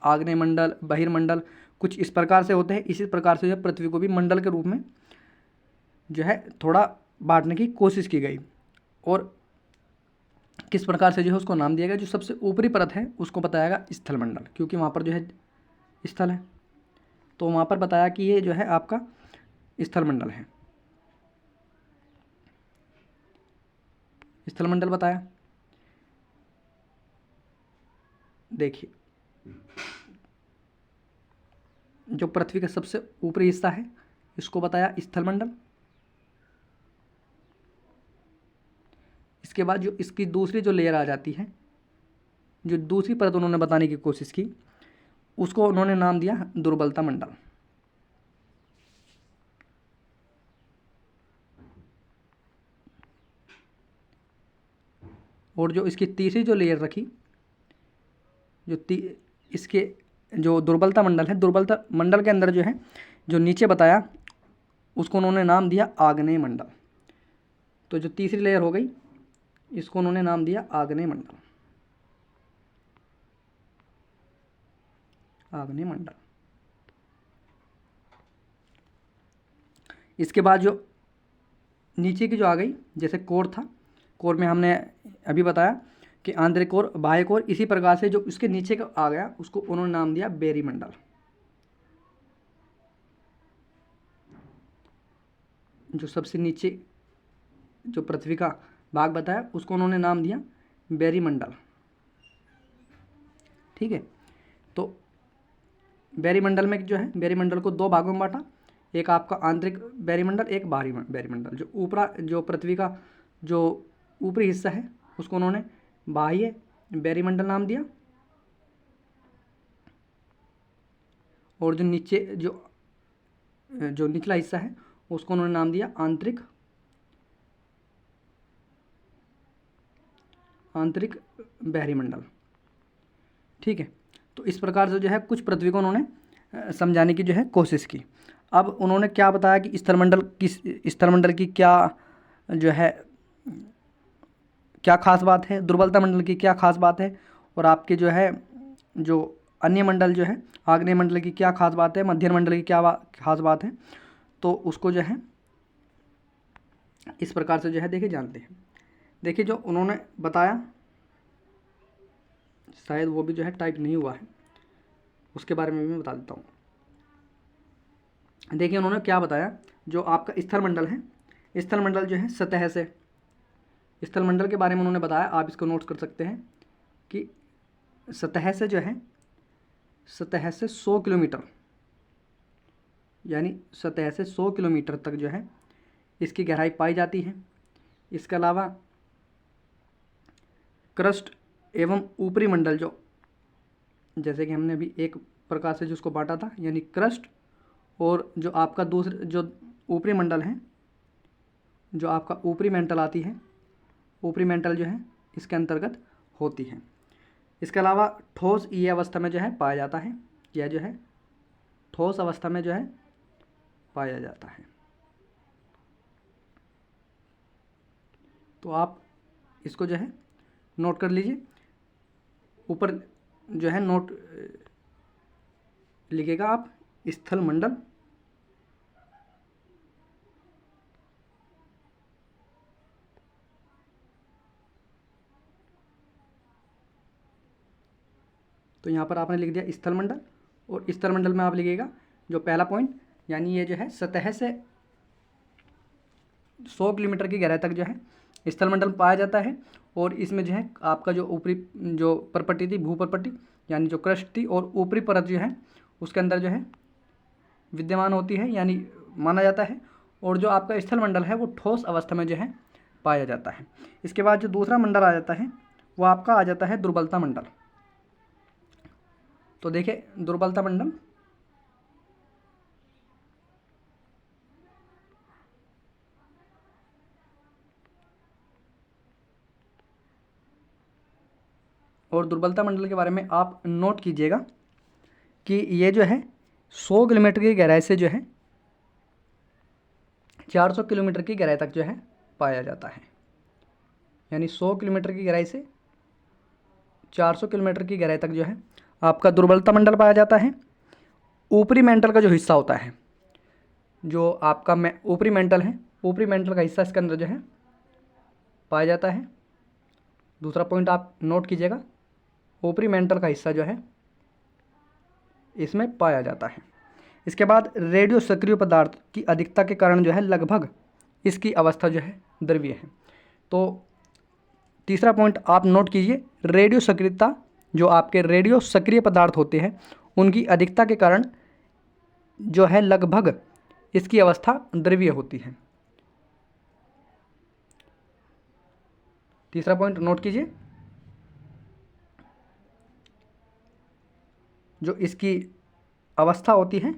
आग्नेयमंडल, बहिर्मंडल कुछ इस प्रकार से होते हैं। इसी प्रकार से जो पृथ्वी को भी मंडल के रूप में जो है थोड़ा बांटने की कोशिश की गई, और किस प्रकार से जो है उसको नाम दिया गया। जो सबसे ऊपरी परत है उसको बताया गया स्थलमंडल, क्योंकि वहाँ पर जो है स्थल है, तो वहाँ पर बताया कि ये जो है आपका स्थलमंडल है, स्थलमंडल बताया। देखिए, जो पृथ्वी का सबसे ऊपरी हिस्सा है इसको बताया स्थलमंडल। इसके बाद जो इसकी दूसरी जो लेयर आ जाती है, जो दूसरी परत उन्होंने बताने की कोशिश की, उसको उन्होंने नाम दिया दुर्बलता मंडल। और जो इसकी तीसरी जो लेयर रखी, इसके जो दुर्बलता मंडल है, दुर्बलता मंडल के अंदर जो है जो नीचे बताया उसको उन्होंने नाम दिया आग्नेय मंडल। तो जो तीसरी लेयर हो गई इसको उन्होंने नाम दिया आग्नेय मंडल, आग्नेय मंडल। इसके बाद जो नीचे की जो आ गई, जैसे कोर था, कोर में हमने अभी बताया कि आंतरिक कोर, बाह्य कोर। इसी प्रकार से जो इसके नीचे का आ गया उसको उन्होंने नाम दिया बेरीमंडल। जो सबसे नीचे जो पृथ्वी का भाग बताया उसको उन्होंने नाम दिया बेरीमंडल। ठीक है, तो बेरीमंडल में जो है बेरीमंडल को 2 भागों में बांटा, एक आपका आंतरिक बेरीमंडल, एक बाहरी बेरीमंडल। जो ऊपरा जो पृथ्वी का जो ऊपरी हिस्सा है उसको उन्होंने बाह्य बेरीमंडल नाम दिया, और जो नीचे जो निचला हिस्सा है उसको उन्होंने नाम दिया आंतरिक बाहरी मंडल। ठीक है, तो इस प्रकार से जो है कुछ पृथ्वी को उन्होंने समझाने की जो है कोशिश की। अब उन्होंने क्या बताया कि स्थलमंडल की क्या जो है क्या खास बात है, दुर्बलता मंडल की क्या खास बात है, और आपके जो है जो अन्य मंडल जो है आग्नेय मंडल की क्या खास बात है, मध्य मंडल की क्या खास बात है, तो उसको जो है इस प्रकार से जो है देखिए जानते हैं। देखिए जो उन्होंने बताया, शायद वो भी जो है टाइप नहीं हुआ है, उसके बारे में भी मैं बता देता हूँ। देखिए उन्होंने क्या बताया, जो आपका स्थलमंडल है, स्थलमंडल जो है सतह से, स्थलमंडल के बारे में उन्होंने बताया, आप इसको नोट कर सकते हैं कि सतह से जो है, सतह से 100 किलोमीटर, यानी सतह से 100 किलोमीटर तक जो है इसकी गहराई पाई जाती है। इसके अलावा क्रस्ट एवं ऊपरी मंडल, जो जैसे कि हमने अभी एक प्रकार से जिसको बांटा था, यानी क्रस्ट और जो आपका दूसरे जो ऊपरी मंडल है, जो आपका ऊपरी मेंटल आती है, ऊपरी मेंटल जो है इसके अंतर्गत होती है। इसके अलावा ठोस ये अवस्था में जो है पाया जाता है, यह जो है ठोस अवस्था में जो है पाया जाता है। तो आप इसको जो है नोट कर लीजिए, ऊपर जो है नोट लिखिएगा आप स्थल मंडल, तो यहाँ पर आपने लिख दिया स्थल मंडल, और स्थल मंडल में आप लिखिएगा जो पहला पॉइंट, यानी ये जो है सतह से 100 किलोमीटर की गहराई तक जो है स्थल मंडल पाया जाता है। और इसमें जो है आपका जो ऊपरी जो परपट्टी थी, भूपरपट्टी यानी जो क्रस्ट थी, और ऊपरी परत जो है उसके अंदर जो है विद्यमान होती है, यानी माना जाता है। और जो आपका स्थल मंडल है वो ठोस अवस्था में जो है पाया जाता है। इसके बाद जो दूसरा मंडल आ जाता है वो आपका आ जाता है दुर्बलता मंडल। तो देखिए दुर्बलता मंडल, और दुर्बलता मंडल के बारे में आप नोट कीजिएगा कि ये जो है 100 किलोमीटर की गहराई से जो है 400 किलोमीटर की गहराई तक जो है पाया जाता है, यानी 100 किलोमीटर की गहराई से 400 किलोमीटर की गहराई तक जो है आपका दुर्बलता मंडल पाया जाता है। ऊपरी मेंटल का जो हिस्सा होता है, जो आपका ऊपरी मेंटल है, ऊपरी मेंटल का हिस्सा इसके अंदर जो है पाया जाता है। दूसरा पॉइंट आप नोट कीजिएगा, ऊपरी मेंटल का हिस्सा जो है इसमें पाया जाता है। इसके बाद रेडियो सक्रिय पदार्थ की अधिकता के कारण जो है लगभग इसकी अवस्था जो है द्रवीय है। तो तीसरा पॉइंट आप नोट कीजिए, रेडियो सक्रियता, जो आपके रेडियो सक्रिय पदार्थ होते हैं उनकी अधिकता के कारण जो है लगभग इसकी अवस्था द्रवीय होती है। तीसरा पॉइंट नोट कीजिए, जो इसकी अवस्था होती है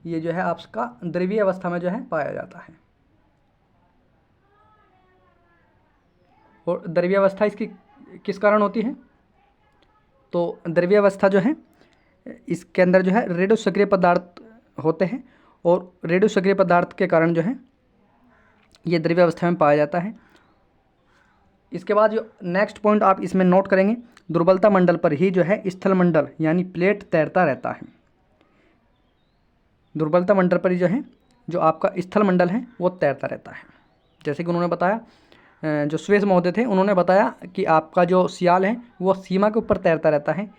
ये जो है आपका द्रवीय अवस्था में जो है पाया जाता है। और द्रवीय अवस्था इसकी किस कारण होती है, तो द्रवीय अवस्था जो है इसके अंदर जो है रेडियो सक्रिय पदार्थ होते हैं, और रेडियो सक्रिय पदार्थ के कारण जो है ये द्रवीय अवस्था में पाया जाता है। इसके बाद जो नेक्स्ट पॉइंट आप इसमें नोट करेंगे, दुर्बलता मंडल पर ही जो है स्थल मंडल यानी प्लेट तैरता रहता है। दुर्बलता मंडल पर ही जो है जो आपका स्थल मंडल है वो तैरता रहता है। जैसे कि उन्होंने बताया, जो स्वेज महोदय थे उन्होंने बताया कि आपका जो सियाल है वो सीमा के ऊपर तैरता रहता है।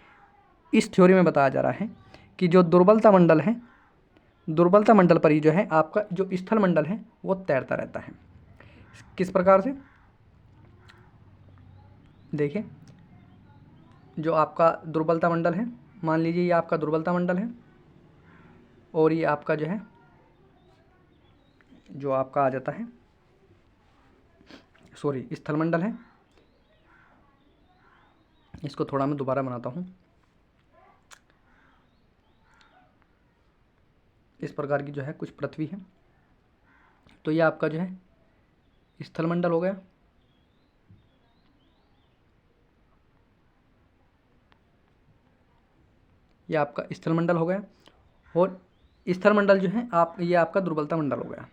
इस थ्योरी में बताया जा रहा है कि जो दुर्बलता मंडल है, दुर्बलता मंडल पर ही जो है आपका जो स्थल मंडल है वो तैरता रहता है। किस प्रकार से, देखिए जो आपका दुर्बलता मंडल है, मान लीजिए ये आपका दुर्बलता मंडल है, और ये आपका जो है जो आपका आ जाता है स्थल मंडल है। इसको थोड़ा मैं दोबारा बनाता हूँ। इस प्रकार की जो है कुछ पृथ्वी है। तो ये आपका जो है स्थलमंडल हो गया। ये आपका स्थलमंडल हो गया। और स्थलमंडल जो है ये आपका दुर्बलता मंडल हो गया।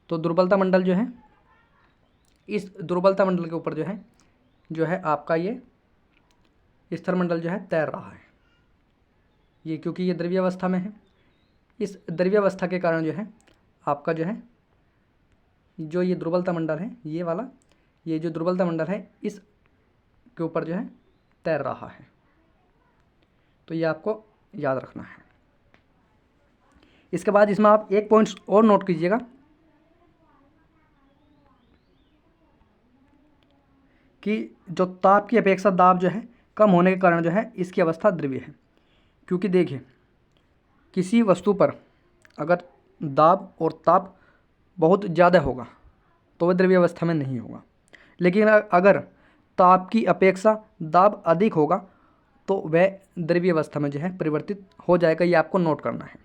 तो दुर्बलता मंडल जो है, इस दुर्बलता मंडल के ऊपर जो है आपका ये स्थलमंडल जो है तैर रहा है। ये क्योंकि ये द्रव्य अवस्था में है, इस द्रव्य अवस्था के कारण जो है आपका जो है जो ये दुर्बलता मंडल है, ये वाला, ये जो दुर्बलता मंडल है इस के ऊपर जो है तैर रहा है। तो ये आपको याद रखना है। इसके बाद इसमें आप एक पॉइंट और नोट कीजिएगा कि जो ताप की अपेक्षा दाब जो है कम होने के कारण जो है इसकी अवस्था द्रव्य है। क्योंकि देखिए, किसी वस्तु पर अगर दाब और ताप बहुत ज़्यादा होगा तो वह द्रव्य अवस्था में नहीं होगा, लेकिन अगर ताप की अपेक्षा दाब अधिक होगा तो वह द्रव्य अवस्था में जो है परिवर्तित हो जाएगा। ये आपको नोट करना है।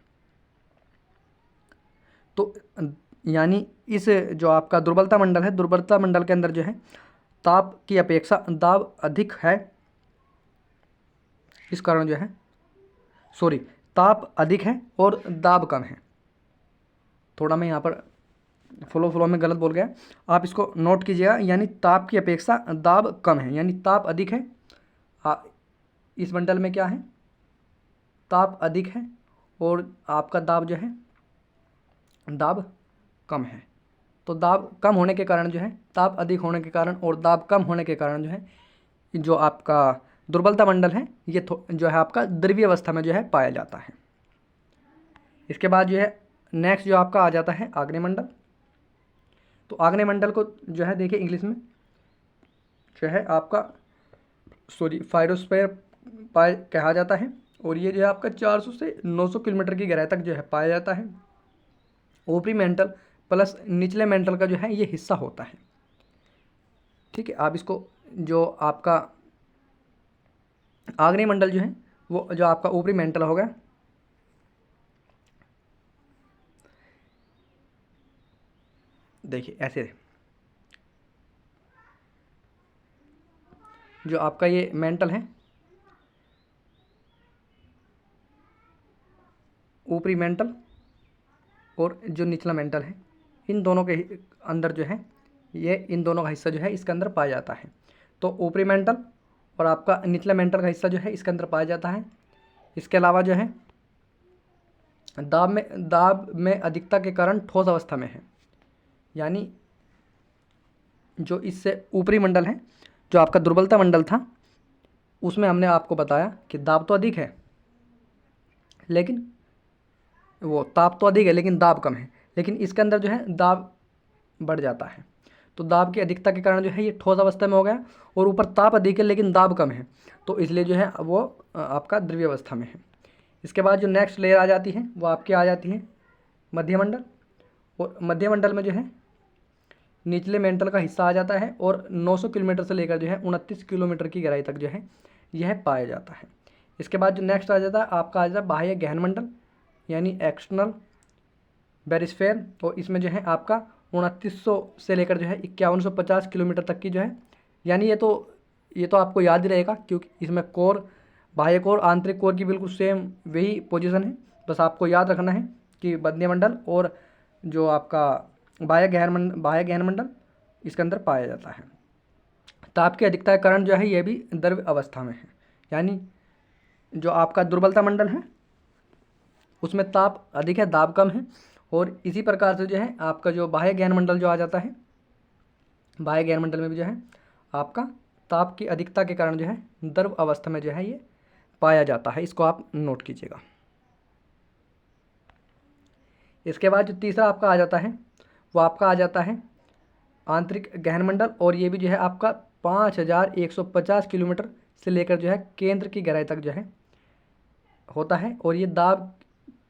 तो यानी इस जो आपका दुर्बलता मंडल है, दुर्बलता मंडल के अंदर जो है ताप की अपेक्षा दाब अधिक है, इस कारण जो है ताप अधिक है और दाब कम है। थोड़ा मैं यहाँ पर फ्लो में गलत बोल गया, आप इसको नोट कीजिएगा। यानी ताप की अपेक्षा दाब कम है, यानी ताप अधिक है। इस मंडल में क्या है, ताप अधिक है और आपका दाब जो है दाब कम है। तो दाब कम होने के कारण जो है, ताप अधिक होने के कारण और दाब कम होने के कारण जो है जो आपका दुर्बलता मंडल है ये जो है आपका द्रव्य अवस्था में जो है पाया जाता है। इसके बाद जो है नेक्स्ट जो आपका आ जाता है आग्नेय मंडल। तो आग्नेय मंडल को जो है देखिए इंग्लिश में जो है आपका फाइरोस्फीयर कहा जाता है। और ये जो है आपका 400 से 900 किलोमीटर की गहराई तक जो है पाया जाता है। ऊपरी मेंटल प्लस निचले मेंटल का जो है ये हिस्सा होता है। ठीक है, आप इसको जो आपका आग्नेय मंडल जो है वो जो आपका ऊपरी मेंटल हो गया, देखिए ऐसे जो आपका ये मेंटल है, ऊपरी मेंटल और जो निचला मेंटल है, इन दोनों के अंदर जो है ये इन दोनों का हिस्सा जो है इसके अंदर पाया जाता है। तो ऊपरी मेंटल और आपका निचला मेंटल का हिस्सा जो है इसके अंदर पाया जाता है। इसके अलावा जो है दाब में अधिकता के कारण ठोस अवस्था में है। यानी जो इससे ऊपरी मंडल है, जो आपका दुर्बलता मंडल था, उसमें हमने आपको बताया कि दाब तो अधिक है लेकिन वो ताप तो अधिक है लेकिन दाब कम है। लेकिन इसके अंदर जो है दाब बढ़ जाता है। तो दाब की अधिकता के कारण जो है ये ठोस अवस्था में हो गया और ऊपर ताप अधिक है लेकिन दाब कम है, तो इसलिए जो है वो आपका द्रव्य अवस्था में है। इसके बाद जो नेक्स्ट लेयर आ जाती है वो आपकी आ जाती है मध्यमंडल। और मध्यमंडल में जो है निचले मेंटल का हिस्सा आ जाता है और 900 किलोमीटर से लेकर जो है 29 किलोमीटर की गहराई तक जो है यह पाया जाता है। इसके बाद जो नेक्स्ट आ जाता है आपका आ जाता है बाह्य गहन मंडल, यानी एक्सटर्नल बैरिस्फेयर। और इसमें जो है आपका 2900 से लेकर जो है 5150 किलोमीटर तक की जो है, यानी ये तो आपको याद ही रहेगा क्योंकि इसमें कोर, बाह्य कोर, आंतरिक कोर की बिल्कुल सेम वही पोजीशन है। बस आपको याद रखना है कि मध्यमंडल और जो आपका बाह्य गहन मंडल इसके अंदर पाया जाता है। ताप की अधिकता के कारण जो है ये भी द्रव्य अवस्था में है। यानी जो आपका दुर्बलता मंडल है उसमें ताप अधिक है, दाब कम है। और इसी प्रकार से जो है आपका जो बाह्य गहन मंडल जो आ जाता है, बाह्य गहन मंडल में भी जो है आपका ताप की अधिकता के कारण जो है द्रव अवस्था में जो है ये पाया जाता है। इसको आप नोट कीजिएगा। इसके बाद जो तीसरा आपका आ जाता है वो आपका आ जाता है आंतरिक गहन मंडल। और ये भी जो है आपका 5150 किलोमीटर से लेकर जो है केंद्र की गहराई तक जो है होता है। और ये दाब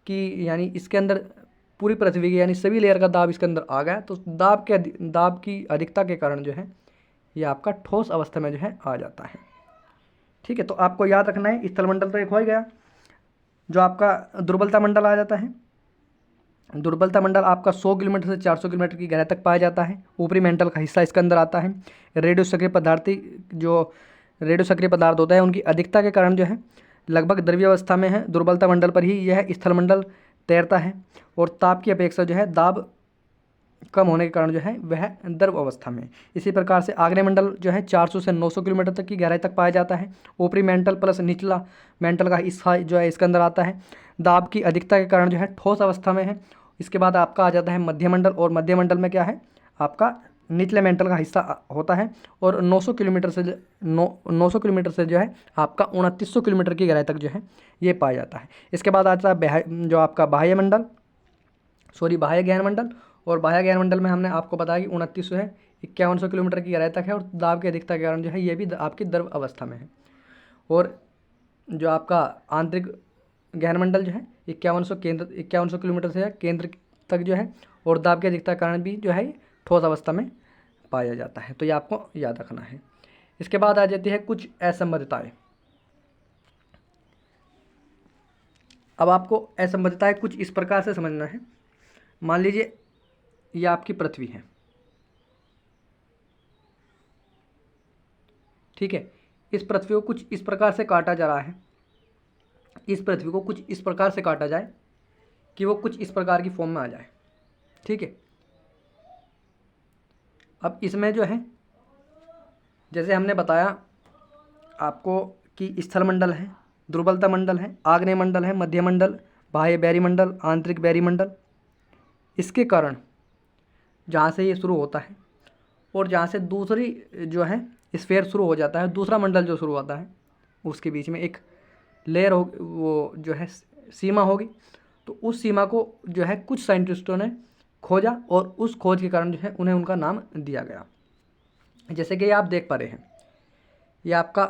की, यानी इसके अंदर पूरी पृथ्वी की यानी सभी लेयर का दाब इसके अंदर आ गया, तो दाब की अधिकता के कारण जो है ये आपका ठोस अवस्था में जो है आ जाता है। ठीक है, तो आपको याद रखना है स्थल मंडल तो एक हो ही गया। जो आपका दुर्बलता मंडल आ जाता है, दुर्बलता मंडल आपका 100 किलोमीटर से 400 किलोमीटर की गहराई तक पाया जाता है। ऊपरी मेंटल का हिस्सा इसके अंदर आता है। रेडियो सक्रिय पदार्थी जो रेडियो सक्रिय पदार्थ होता है उनकी अधिकता के कारण जो है लगभग द्रव्य अवस्था में है। दुर्बलता मंडल पर ही यह स्थल मंडल तैरता है और ताप की अपेक्षा जो है दाब कम होने के कारण जो है वह द्रव अवस्था में। इसी प्रकार से आग्नेय मंडल जो है 400 से 900 किलोमीटर तक की गहराई तक पाया जाता है। ऊपरी मेंटल प्लस निचला मेंटल का हिस्सा जो है इसके अंदर आता है। दाब की अधिकता के कारण जो है ठोस अवस्था में है। इसके बाद आपका आ जाता है मध्य मंडल, और मध्य मंडल में क्या है आपका निचले मेंटल का हिस्सा होता है और 900 किलोमीटर से 900 किलोमीटर से जो है आपका 2900 किलोमीटर की गहराई तक जो है ये पाया जाता है। इसके बाद आता है जो आपका बाह्य मंडल, बाह्य ज्ञान मंडल, और बाह्य ज्ञान मंडल में हमने आपको बताया कि 2900 है, 5100 किलोमीटर की गहराई तक है और दाब की अधिकता के कारण जो है ये भी आपकी द्रव अवस्था में है। और जो आपका आंतरिक ज्ञान मंडल जो है 5100 किलोमीटर से केंद्र तक जो है और दाब की अधिकता के कारण भी जो है ठोस अवस्था में पाया जाता है। तो ये आपको याद रखना है। इसके बाद आ जाती है कुछ असंबद्धताएं। अब आपको असंबद्धताएं कुछ इस प्रकार से समझना है। मान लीजिए ये आपकी पृथ्वी है, ठीक है। इस पृथ्वी को कुछ इस प्रकार से काटा जा रहा है, इस पृथ्वी को कुछ इस प्रकार से काटा जाए कि वो कुछ इस प्रकार की फॉर्म में आ जाए, ठीक है। अब इसमें जो है जैसे हमने बताया आपको कि स्थल मंडल है, दुर्बलता मंडल है, आग्नेय मंडल है, मध्य मंडल, बाह्य बैरीमंडल, आंतरिक बैरीमंडल। इसके कारण जहाँ से ये शुरू होता है और जहाँ से दूसरी जो है स्फीयर शुरू हो जाता है, दूसरा मंडल जो शुरू होता है, उसके बीच में एक लेयर हो, वो जो है सीमा होगी। तो उस सीमा को जो है कुछ साइंटिस्टों ने खोजा और उस खोज के कारण जो है उन्हें उनका नाम दिया गया। जैसे कि आप देख पा रहे हैं, ये आपका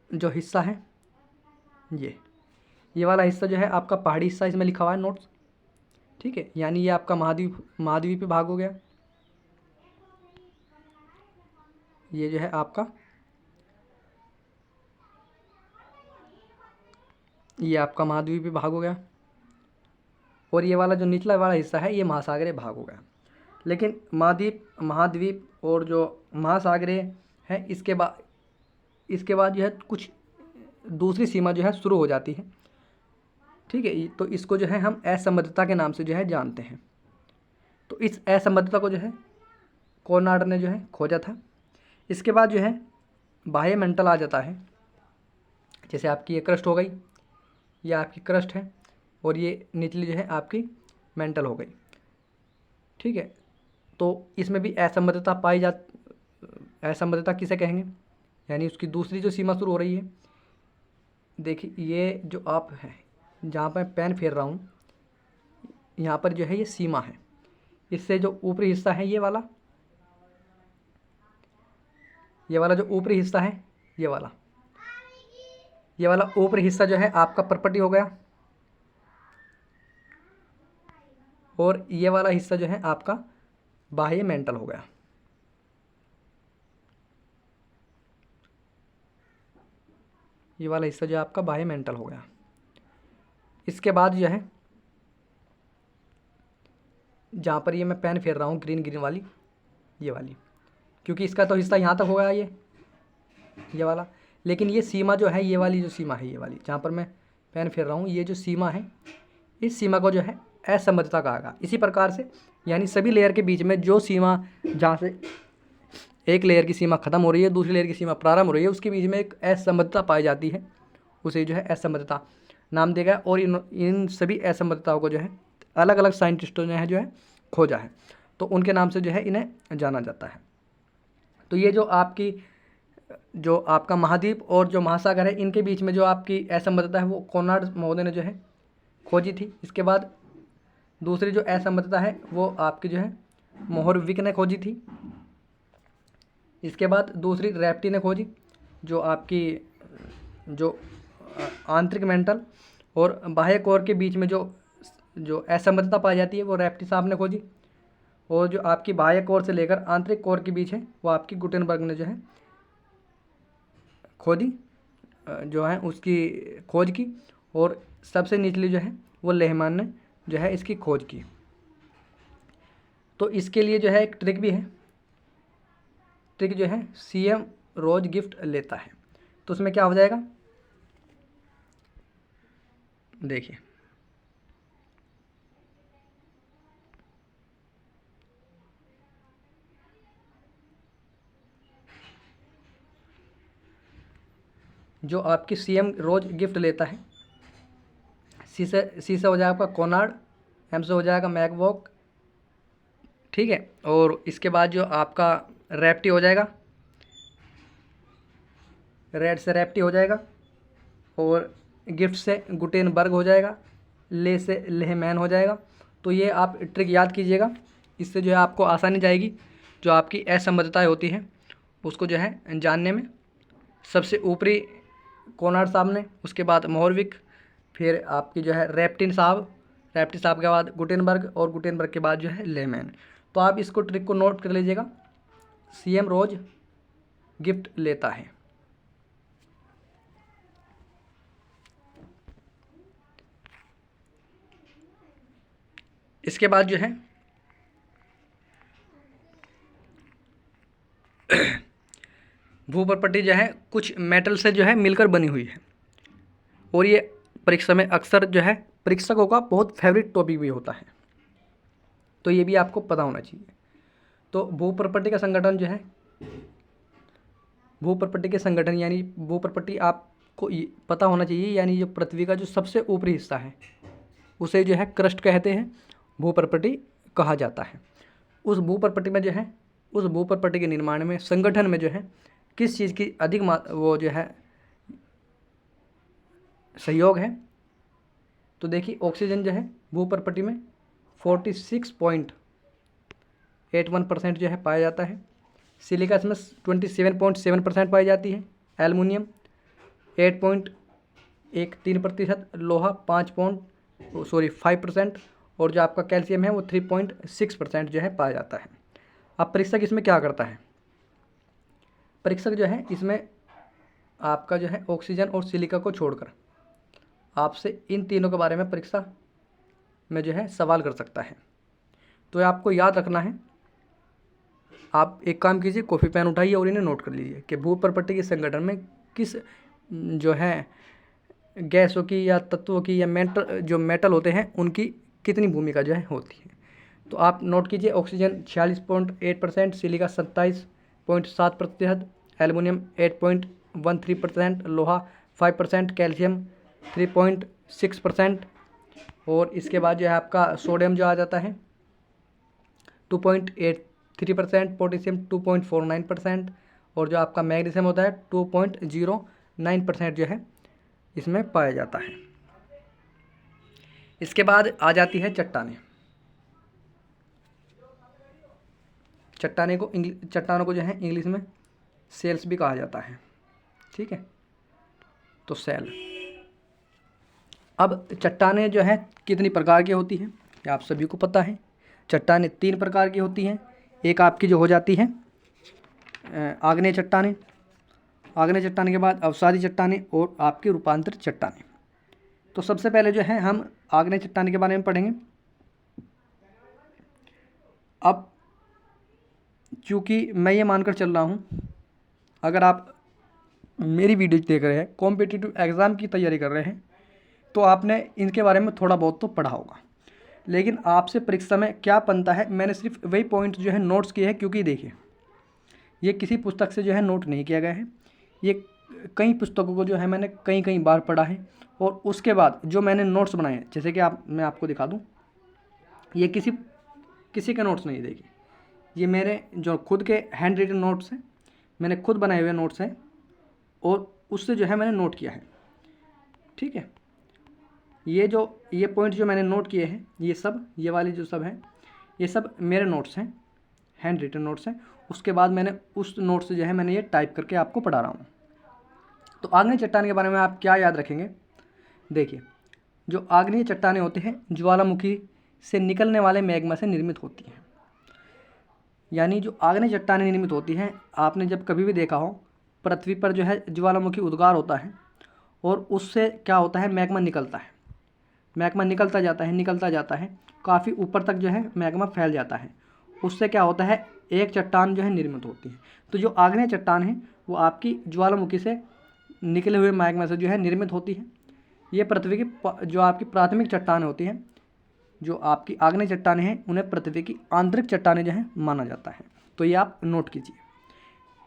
जो हिस्सा है ये वाला हिस्सा जो है आपका पहाड़ी हिस्सा, इसमें लिखा हुआ है नोट्स, ठीक है। यानी ये आपका महाद्वीपीय भाग हो गया। ये जो है आपका महाद्वीपीय भाग हो गया और ये वाला जो निचला वाला हिस्सा है ये महासागरीय भाग हो गया। लेकिन महाद्वीप और जो महासागरीय है इसके बाद जो है कुछ दूसरी सीमा जो है शुरू हो जाती है, ठीक है। तो इसको जो है हम असंबद्धता के नाम से जो है जानते हैं। तो इस असंबद्धता को जो है कोर्नाड ने जो है खोजा था। इसके बाद जो है बाह्य मेंटल आ जाता है। जैसे आपकी ये क्रस्ट हो गई, ये आपकी क्रस्ट है और ये निचली जो है आपकी मेंटल हो गई, ठीक है। तो इसमें भी असंबद्धता किसे कहेंगे, यानी उसकी दूसरी जो सीमा शुरू हो रही है। देखिए ये जो आप है जहाँ पर पेन फेर रहा हूँ, यहाँ पर जो है ये सीमा है। इससे जो ऊपरी हिस्सा है ये वाला जो ऊपरी हिस्सा है ये वाला ऊपरी हिस्सा जो है आपका पर्पटी हो गया और ये वाला हिस्सा जो है आपका बाह्य मेंटल हो गया। ये वाला हिस्सा जो है आपका बाह्य मेंटल हो गया। इसके बाद जो है जहाँ पर ये मैं पेन फेर रहा हूँ ग्रीन वाली, ये वाली, क्योंकि इसका तो हिस्सा यहाँ तक हो गया ये वाला। लेकिन ये सीमा जो है ये वाली जो सीमा है, ये वाली जहाँ पर मैं पेन फेर रहा हूँ, ये जो सीमा है इस सीमा को जो है असंबद्धता कहा गया। इसी प्रकार से यानी सभी लेयर के बीच में जो सीमा, जहाँ से एक लेयर की सीमा खत्म हो रही है दूसरी लेयर की सीमा प्रारंभ हो रही है, उसके बीच में एक असंबद्धता पाई जाती है, उसे जो है असंबद्धता नाम दिया गया। और इन सभी असंबद्धताओं को जो है अलग अलग साइंटिस्टों ने जो है खोजा है, तो उनके नाम से जो है इन्हें जाना जाता है। तो ये जो आपका महाद्वीप और जो महासागर है इनके बीच में जो आपकी असंबद्धता है वो कोर्नाड महोदय ने जो है खोजी थी। इसके बाद दूसरी जो असंबद्धता है वो आपकी जो है मोहरविक ने खोजी थी। इसके बाद दूसरी रैप्टी ने खोजी, जो आपकी जो आंतरिक मेंटल और बाह्य कोर के बीच में जो असंबद्धता पाई जाती है वो रैप्टी साहब ने खोजी। और जो आपकी बाह्य कोर से लेकर आंतरिक कोर के बीच है वो आपकी गुटेनबर्ग ने जो है खोजी। जो है उसकी खोज की, और सबसे निचली जो है वो लेहमान ने जो है इसकी खोज की। तो इसके लिए जो है एक ट्रिक भी है, ट्रिक जो है सीएम रोज गिफ्ट लेता है। तो उसमें क्या हो जाएगा, देखिए जो आपकी सीएम रोज गिफ्ट लेता है, सी से हो जाएगा आपका कोनार्ड, एम से हो जाएगा मैकवॉक, ठीक है। और इसके बाद जो आपका रैप्टी हो जाएगा, रेड से रैप्टी हो जाएगा, और गिफ्ट से गुटेनबर्ग हो जाएगा, ले से लेहमैन हो जाएगा। तो ये आप ट्रिक याद कीजिएगा, इससे जो है आपको आसानी जाएगी जो आपकी असंबद्धताएँ होती हैं उसको जो है जानने में। सबसे ऊपरी कोनार्ड साहब ने, उसके बाद मोहरविक, फिर आपकी जो है रैप्टी साहब के बाद गुटेनबर्ग, और गुटेनबर्ग के बाद जो है लेहमैन। तो आप इसको ट्रिक को नोट कर लीजिएगा, सीएम रोज गिफ्ट लेता है। इसके बाद जो है भूप्रपट्टी जो है कुछ मेटल से जो है मिलकर बनी हुई है, और ये परीक्षा में अक्सर जो है परीक्षकों का बहुत फेवरेट टॉपिक भी होता है, तो ये भी आपको पता होना चाहिए। तो भूप्रपट्टी का संगठन जो है, भूप्रपट्टी के संगठन यानी भूप्रपट्टी आपको पता होना चाहिए, यानी जो पृथ्वी का जो सबसे ऊपरी हिस्सा है उसे जो है क्रस्ट कहते हैं, भूप्रपट्टी कहा जाता है। उस भूप्रपट्टी में जो है, उस भूप्रपट्टी के निर्माण में, संगठन में जो है किस चीज़ की अधिक वो जो है सहयोग है, तो देखिए ऑक्सीजन जो है भूप्रपट्टी में 46.81% जो है पाया जाता है, सिलिका इसमें 27.7% पाई जाती है, एल्युमिनियम 8.13%, लोहा 5%, और जो आपका कैल्शियम है वो 3.6% जो है पाया जाता है। अब परीक्षक इसमें क्या करता है, परीक्षक जो है इसमें आपका जो है ऑक्सीजन और सिलिका को छोड़कर आपसे इन तीनों के बारे में परीक्षा में जो है सवाल कर सकता है। तो आपको याद रखना है, आप एक काम कीजिए, कॉपी पेन उठाइए और इन्हें नोट कर लीजिए कि भूप्रपट्टी के संगठन में किस जो है गैसों की या तत्वों की या मेटल होते हैं उनकी कितनी भूमिका जो है होती है। तो आप नोट कीजिए, ऑक्सीजन 46.8%, सिलिका 27.7%, एल्युमिनियम 8.13%, लोहा 5%, कैल्शियम 3.6%, और इसके बाद जो है आपका सोडियम जो आ जाता है 2.83%, पोटेशियम 2.49%, और जो आपका मैग्नीशियम होता है 2.09% जो है इसमें पाया जाता है। इसके बाद आ जाती है चट्टानें। चट्टानों को जो है इंग्लिश में सेल्स भी कहा जाता है, ठीक है, तो सेल। अब चट्टानें जो है कितनी प्रकार की होती हैं ये आप सभी को पता है। चट्टानें 3 प्रकार की होती हैं। एक आपकी जो हो जाती है आग्नेय चट्टानें, आग्नेय चट्टान के बाद अवसादी चट्टानें, और आपकी रूपांतरित चट्टानें। तो सबसे पहले जो है हम आग्नेय चट्टान के बारे में पढ़ेंगे। अब चूँकि मैं ये मानकर चल रहा हूँ, अगर आप मेरी वीडियो देख रहे हैं, कॉम्पिटिटिव एग्ज़ाम की तैयारी कर रहे हैं, तो आपने इनके बारे में थोड़ा बहुत तो पढ़ा होगा, लेकिन आपसे परीक्षा में क्या बनता है, मैंने सिर्फ वही पॉइंट जो है नोट्स किए हैं। क्योंकि देखिए ये किसी पुस्तक से जो है नोट नहीं किया गया है, ये कई पुस्तकों को जो है मैंने कई बार पढ़ा है, और उसके बाद जो मैंने नोट्स बनाए हैं, जैसे कि मैं आपको दिखा दूं, ये किसी के नोट्स नहीं, देखिए ये मेरे जो खुद के हैंड रिटन नोट्स हैं, मैंने खुद बनाए हुए नोट्स हैं, और उससे जो है मैंने नोट किया है, ठीक है। ये पॉइंट जो मैंने नोट किए हैं, ये वाले जो सब हैं, ये सब मेरे नोट्स हैं, हैंड रिटन नोट्स हैं। उसके बाद मैंने उस नोट से जो है मैंने ये टाइप करके आपको पढ़ा रहा हूँ। तो आग्नेय चट्टान के बारे में आप क्या याद रखेंगे, देखिए जो आग्नेय चट्टानें होते हैं ज्वालामुखी से निकलने वाले मैग्मा से निर्मित होती हैं। यानी जो आग्नेय चट्टानें निर्मित होती हैं, आपने जब कभी भी देखा हो पृथ्वी पर जो है ज्वालामुखी उद्गार होता है, और उससे क्या होता है, मैग्मा निकलता है, मैग्मा निकलता जाता है, काफ़ी ऊपर तक जो है मैग्मा फैल जाता है। उससे क्या होता है, एक चट्टान जो है निर्मित होती है। तो जो आग्नेय चट्टान है वो आपकी ज्वालामुखी से निकले हुए मैग्मा से जो है निर्मित होती है। ये पृथ्वी की जो आपकी प्राथमिक चट्टान होती हैं, जो आपकी आग्नेय चट्टानें हैं, उन्हें पृथ्वी की आंतरिक चट्टानें जो हैं माना जाता है। तो ये आप नोट कीजिए।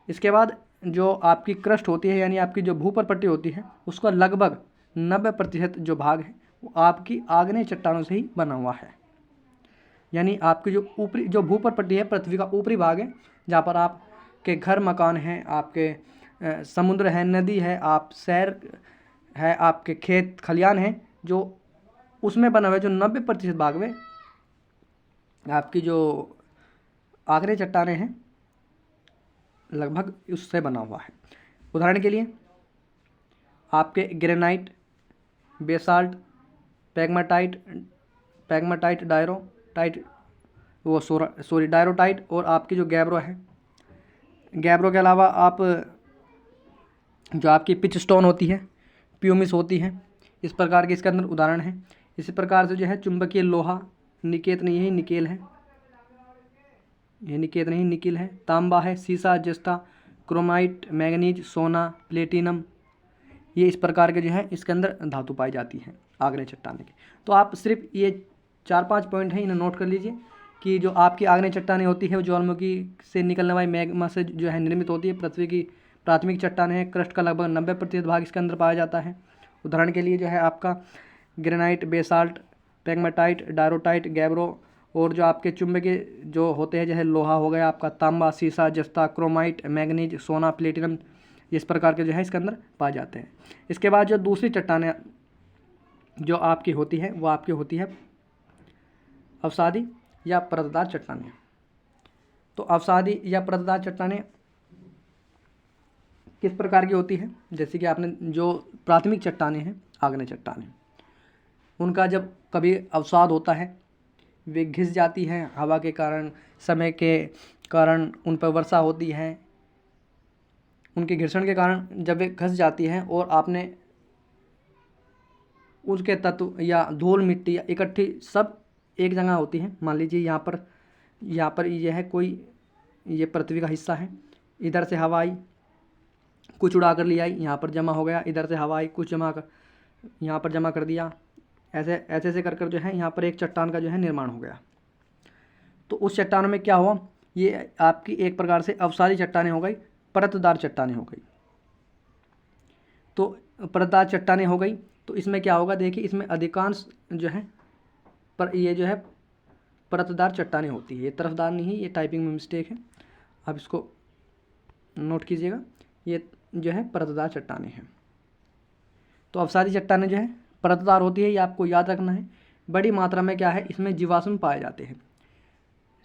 इसके बाद जो आपकी क्रस्ट होती है, यानी आपकी जो भूपर पट्टी होती है, उसका लगभग 90% जो भाग है वो आपकी आग्नेय चट्टानों से ही बना हुआ है। यानी आपकी जो ऊपरी जो भूपर पट्टी है, पृथ्वी का ऊपरी भाग है, जहाँ पर आपके घर मकान हैं, आपके समुद्र है, नदी है, आप शहर है, आपके खेत खलियान हैं, जो उसमें बना हुआ है, जो 90% भाग में आपकी जो आग्नेय चट्टानें हैं लगभग उससे बना हुआ है। उदाहरण के लिए आपके ग्रेनाइट, बेसाल्ट, पैग्माटाइट, डायरोटाइट और आपकी जो गैब्रो है। गैब्रो के अलावा आप जो आपकी पिच स्टोन होती है, प्यूमिस होती है, इस प्रकार के इसके अंदर उदाहरण हैं। इसी प्रकार से जो है चुंबकीय लोहा, निकेत नहीं है, निकेल है, ये निकेत नहीं निकिल है, तांबा है, सीसा, जस्ता, क्रोमाइट, मैग्नीज, सोना, प्लेटिनम, ये इस प्रकार के जो है इसके अंदर धातु पाई जाती है आग्नेय चट्टान की। तो आप सिर्फ ये 4-5 पॉइंट हैं, इन्हें नोट कर लीजिए कि जो आपकी आग्नेय चट्टानें होती है वो ज्वालामुखी से निकलने वाली मैग्मा से जो है निर्मित होती है। पृथ्वी की प्राथमिक चट्टान है, क्रस्ट का लगभग 90% भाग इसके अंदर पाया जाता है। उदाहरण के लिए जो है आपका ग्रेनाइट, बेसाल्ट, पैग्माटाइट, डायरोटाइट, गैब्रो, और जो आपके चुंबकीय जो होते हैं, जैसे लोहा हो गया आपका, तांबा, सीसा, जस्ता, क्रोमाइट, मैग्नीज, सोना, प्लेटिनम, इस प्रकार के जो है इसके अंदर पाए जाते हैं। इसके बाद जो दूसरी चट्टानें जो आपकी होती है वो आपकी होती है अवसादी या परतदार चट्टानें। तो अवसादी या परतदार चट्टानें किस प्रकार की होती है, जैसे कि आपने जो प्राथमिक चट्टानें हैं, आग्नेय चट्टानें, उनका जब कभी अवसाद होता है, वे घिस जाती हैं हवा के कारण, समय के कारण उन पर वर्षा होती है, उनके घर्षण के कारण जब वे घस जाती हैं और आपने उसके तत्व या धूल मिट्टी इकट्ठी सब एक जगह होती हैं। मान लीजिए यहाँ पर यह है कोई, ये पृथ्वी का हिस्सा है, इधर से हवा आई, कुछ उड़ा कर ले आई, यहाँ पर जमा हो गया, इधर से हवा आई, कुछ यहाँ पर जमा कर दिया, ऐसे कर जो है यहाँ पर एक चट्टान का जो है निर्माण हो गया। तो उस चट्टान में क्या हुआ, ये आपकी एक प्रकार से अवसादी चट्टानें हो गई, परतदार चट्टानें हो गई। तो परतदार चट्टानें हो गई तो इसमें क्या होगा, देखिए इसमें अधिकांश जो है ये जो है परतदार चट्टानें होती है, ये तरफदार नहीं है, ये टाइपिंग में मिस्टेक है, आप इसको नोट कीजिएगा, ये जो है परतदार चट्टानें हैं। तो अवसादी चट्टानें जो है परतदार होती है, ये आपको याद रखना है। बड़ी मात्रा में क्या है, इसमें जीवाश्म पाए जाते हैं,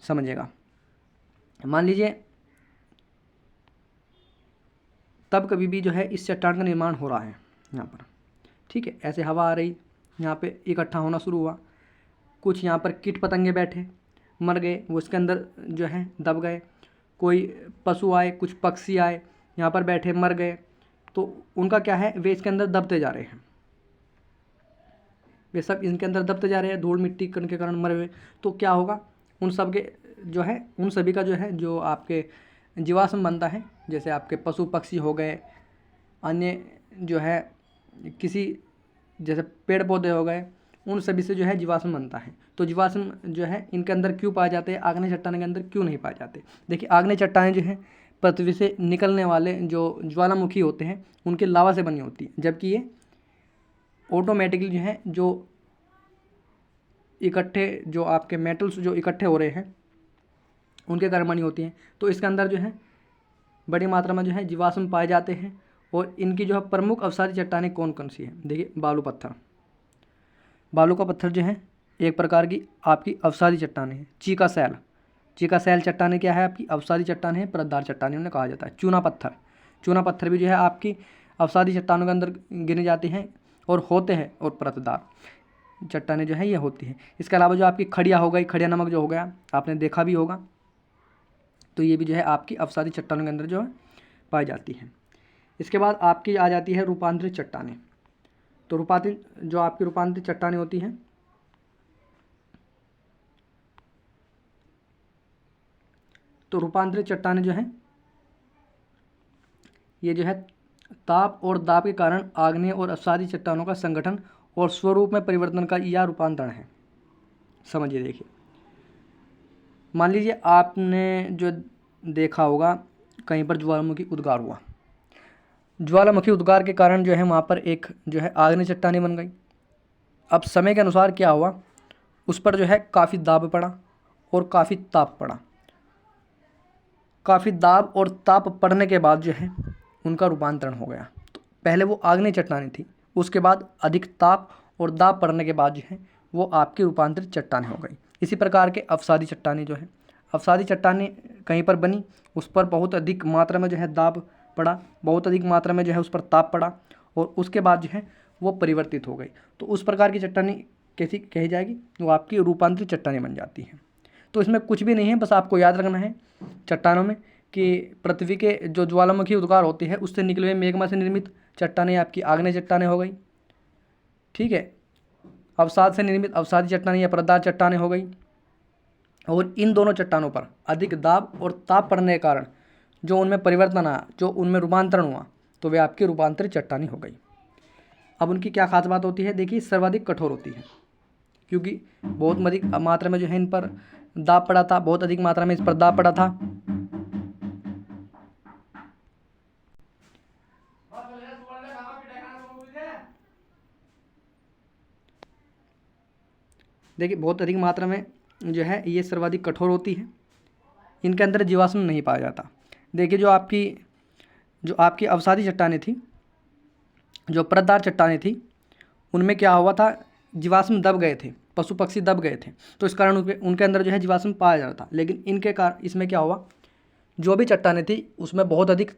समझिएगा। मान लीजिए तब कभी भी जो है इस चट्टान का निर्माण हो रहा है यहाँ पर, ठीक है, ऐसे हवा आ रही, यहाँ पे इकट्ठा होना शुरू हुआ, कुछ यहाँ पर कीट पतंगे बैठे, मर गए, वो इसके अंदर जो है दब गए, कोई पशु आए, कुछ पक्षी आए, यहाँ पर बैठे मर गए, तो उनका क्या है, वे इसके अंदर दबते जा रहे हैं, वे सब इनके अंदर दबते जा रहे हैं, धूल मिट्टी कण के कारण मरे हुए। तो क्या होगा, उन सब के जो है, उन सभी का जो है जो आपके जीवाश्म बनता है, जैसे आपके पशु पक्षी हो गए, अन्य जो है किसी जैसे पेड़ पौधे हो गए, उन सभी से जो है जीवाश्म बनता है। तो जीवाश्म जो है इनके अंदर क्यों पाए जाते हैं, आग्नेय चट्टान के अंदर क्यों नहीं पाए जाते? देखिए आग्नेय चट्टानें जो हैं पृथ्वी से निकलने वाले जो ज्वालामुखी होते हैं उनके लावा से बनी होती है, जबकि ये ऑटोमेटिकली जो है जो इकट्ठे जो आपके मेटल्स जो इकट्ठे हो रहे हैं उनके कारण बनी होती हैं। तो इसके अंदर जो है बड़ी मात्रा में जो है जीवाश्म पाए जाते हैं। और इनकी जो है प्रमुख अवसादी चट्टानें कौन कौन सी हैं, देखिए बालू पत्थर, बालू का पत्थर जो है एक प्रकार की आपकी अवसादी चट्टानें हैं। चीका सैल चट्टानें क्या है, आपकी अवसादी चट्टान है, परतदार चट्टानें उन्हें कहा जाता है। चूना पत्थर भी जो है आपकी अवसादी चट्टानों के अंदर गिने जाते हैं और होते हैं, और परतदार चट्टानें जो है ये होती हैं। इसके अलावा जो आपकी खड़िया हो गई, खड़िया नमक जो हो गया, आपने देखा भी होगा, तो ये भी जो है आपकी अवसादी चट्टानों के अंदर जो है पाई जाती हैं। इसके बाद आपकी आ जाती है रूपांतरित चट्टानें। तो रूपांतरित जो आपकी रूपांतरित चट्टानें होती हैं, तो रूपांतरित चट्टानें जो हैं ये जो है ताप और दाब के कारण आग्नेय और अपसादी चट्टानों का संगठन और स्वरूप में परिवर्तन का यह रूपांतरण है। समझिए, देखिए, मान लीजिए आपने जो देखा होगा कहीं पर ज्वालामुखी उद्गार हुआ, ज्वालामुखी उद्गार के कारण जो है वहाँ पर एक जो है आग्नेय चट्टानें बन गई। अब समय के अनुसार क्या हुआ, उस पर जो है काफ़ी दाब पड़ा और काफ़ी ताप पड़ा। काफ़ी दाब और ताप पड़ने के बाद जो है उनका रूपांतरण हो गया। तो पहले वो आग्नेय चट्टानें थी, उसके बाद अधिक ताप और दाब पड़ने के बाद जो है वो आपकी रूपांतरित चट्टानें हो गई। इसी प्रकार के अवसादी चट्टानें जो है, अवसादी चट्टानें कहीं पर बनी, उस पर बहुत अधिक मात्रा में जो है दाब पड़ा, बहुत अधिक मात्रा में जो है उस पर ताप पड़ा और उसके बाद जो है वो परिवर्तित हो गई। तो उस प्रकार की चट्टानें कैसी कही जाएगी, वो आपकी रूपांतरित चट्टानें बन जाती हैं। तो इसमें कुछ भी नहीं है, बस आपको याद रखना है चट्टानों में कि पृथ्वी के जो ज्वालामुखी उद्गार होती है उससे निकले हुए मैग्मा से निर्मित चट्टानें आपकी आग्नेय चट्टानें हो गई। ठीक है, अवसाद से निर्मित अवसादी चट्टानें या परतदार चट्टानें हो गई। और इन दोनों चट्टानों पर अधिक दाब और ताप पड़ने के कारण जो उनमें परिवर्तन आया, जो उनमें रूपांतरण हुआ, तो वे आपकी रूपांतरित चट्टानें हो गई। अब उनकी क्या खास बात होती है, देखिए, सर्वाधिक कठोर होती है, क्योंकि बहुत अधिक मात्रा में जो है इन पर दाब पड़ा था, बहुत अधिक मात्रा में इस पर दाब पड़ा था। देखिए, बहुत अधिक मात्रा में जो है ये सर्वाधिक कठोर होती है, इनके अंदर जीवाश्म नहीं पाया जाता। देखिए, जो आपकी अवसादी चट्टानें थी, जो परतदार चट्टानें थी, उनमें क्या हुआ था, जीवाश्म दब गए थे, पशु पक्षी दब गए थे, तो इस कारण उनके अंदर जो है जीवाश्म पाया जाता था। लेकिन इनके कारण इसमें क्या हुआ, जो भी चट्टानें थी उसमें बहुत अधिक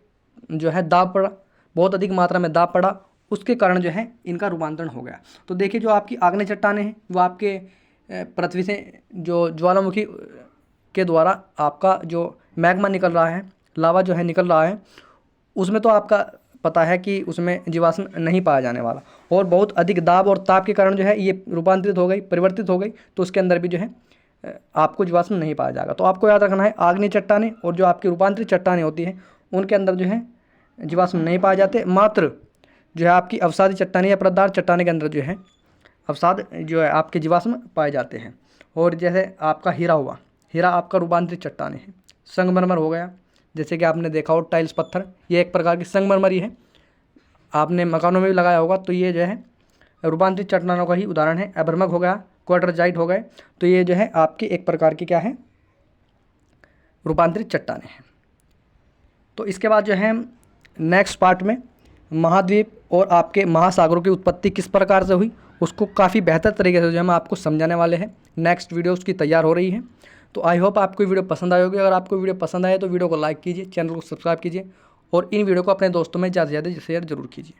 जो है दाब पड़ा, बहुत अधिक मात्रा में दाब पड़ा, उसके कारण जो है इनका रूपांतरण हो गया। तो देखिए, जो आपकी आग्नेय चट्टानें हैं वो आपके पृथ्वी से जो ज्वालामुखी के द्वारा आपका जो मैग्मा निकल रहा है, लावा जो है निकल रहा है, उसमें तो आपका पता है कि उसमें जीवाश्म नहीं पाया जाने वाला, और बहुत अधिक दाब और ताप के कारण जो है ये रूपांतरित हो गई, परिवर्तित हो गई, तो उसके अंदर भी जो है आपको जीवाश्म नहीं पाया जाएगा। तो आपको याद रखना है, आग्नेय चट्टानें और जो आपकी रूपांतरित चट्टानें होती हैं उनके अंदर जो है जीवाश्म नहीं पाए जाते, मात्र जो है आपकी अवसादी चट्टानें या परतदार चट्टानें के अंदर जो है अवसाद जो है आपके जीवाश्म पाए जाते हैं। और जैसे आपका हीरा हुआ, हीरा आपका रूपांतरित चट्टानें है। संगमरमर हो गया, जैसे कि आपने देखा हो टाइल्स पत्थर, ये एक प्रकार की संगमरमर ही है, आपने मकानों में भी लगाया होगा, तो ये जो है रूपांतरित चट्टानों का ही उदाहरण है। अभ्रमक हो गया, क्वार्टरजाइट हो गए, तो ये जो है आपकी एक प्रकार की क्या है, रूपांतरित चट्टानें हैं। तो इसके बाद जो है नेक्स्ट पार्ट में महाद्वीप और आपके महासागरों की उत्पत्ति किस प्रकार से हुई उसको काफ़ी बेहतर तरीके से जो हम आपको समझाने वाले हैं। नेक्स्ट वीडियो उसकी तैयार हो रही है। तो आई होप आपको वीडियो पसंद आई होगी। अगर आपको वीडियो पसंद आए तो वीडियो को लाइक कीजिए, चैनल को सब्सक्राइब कीजिए और इन वीडियो को अपने दोस्तों में ज़्यादा से ज़्यादा शेयर जरूर कीजिए।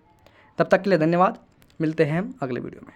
तब तक के लिए धन्यवाद, मिलते हैं हम अगले वीडियो में।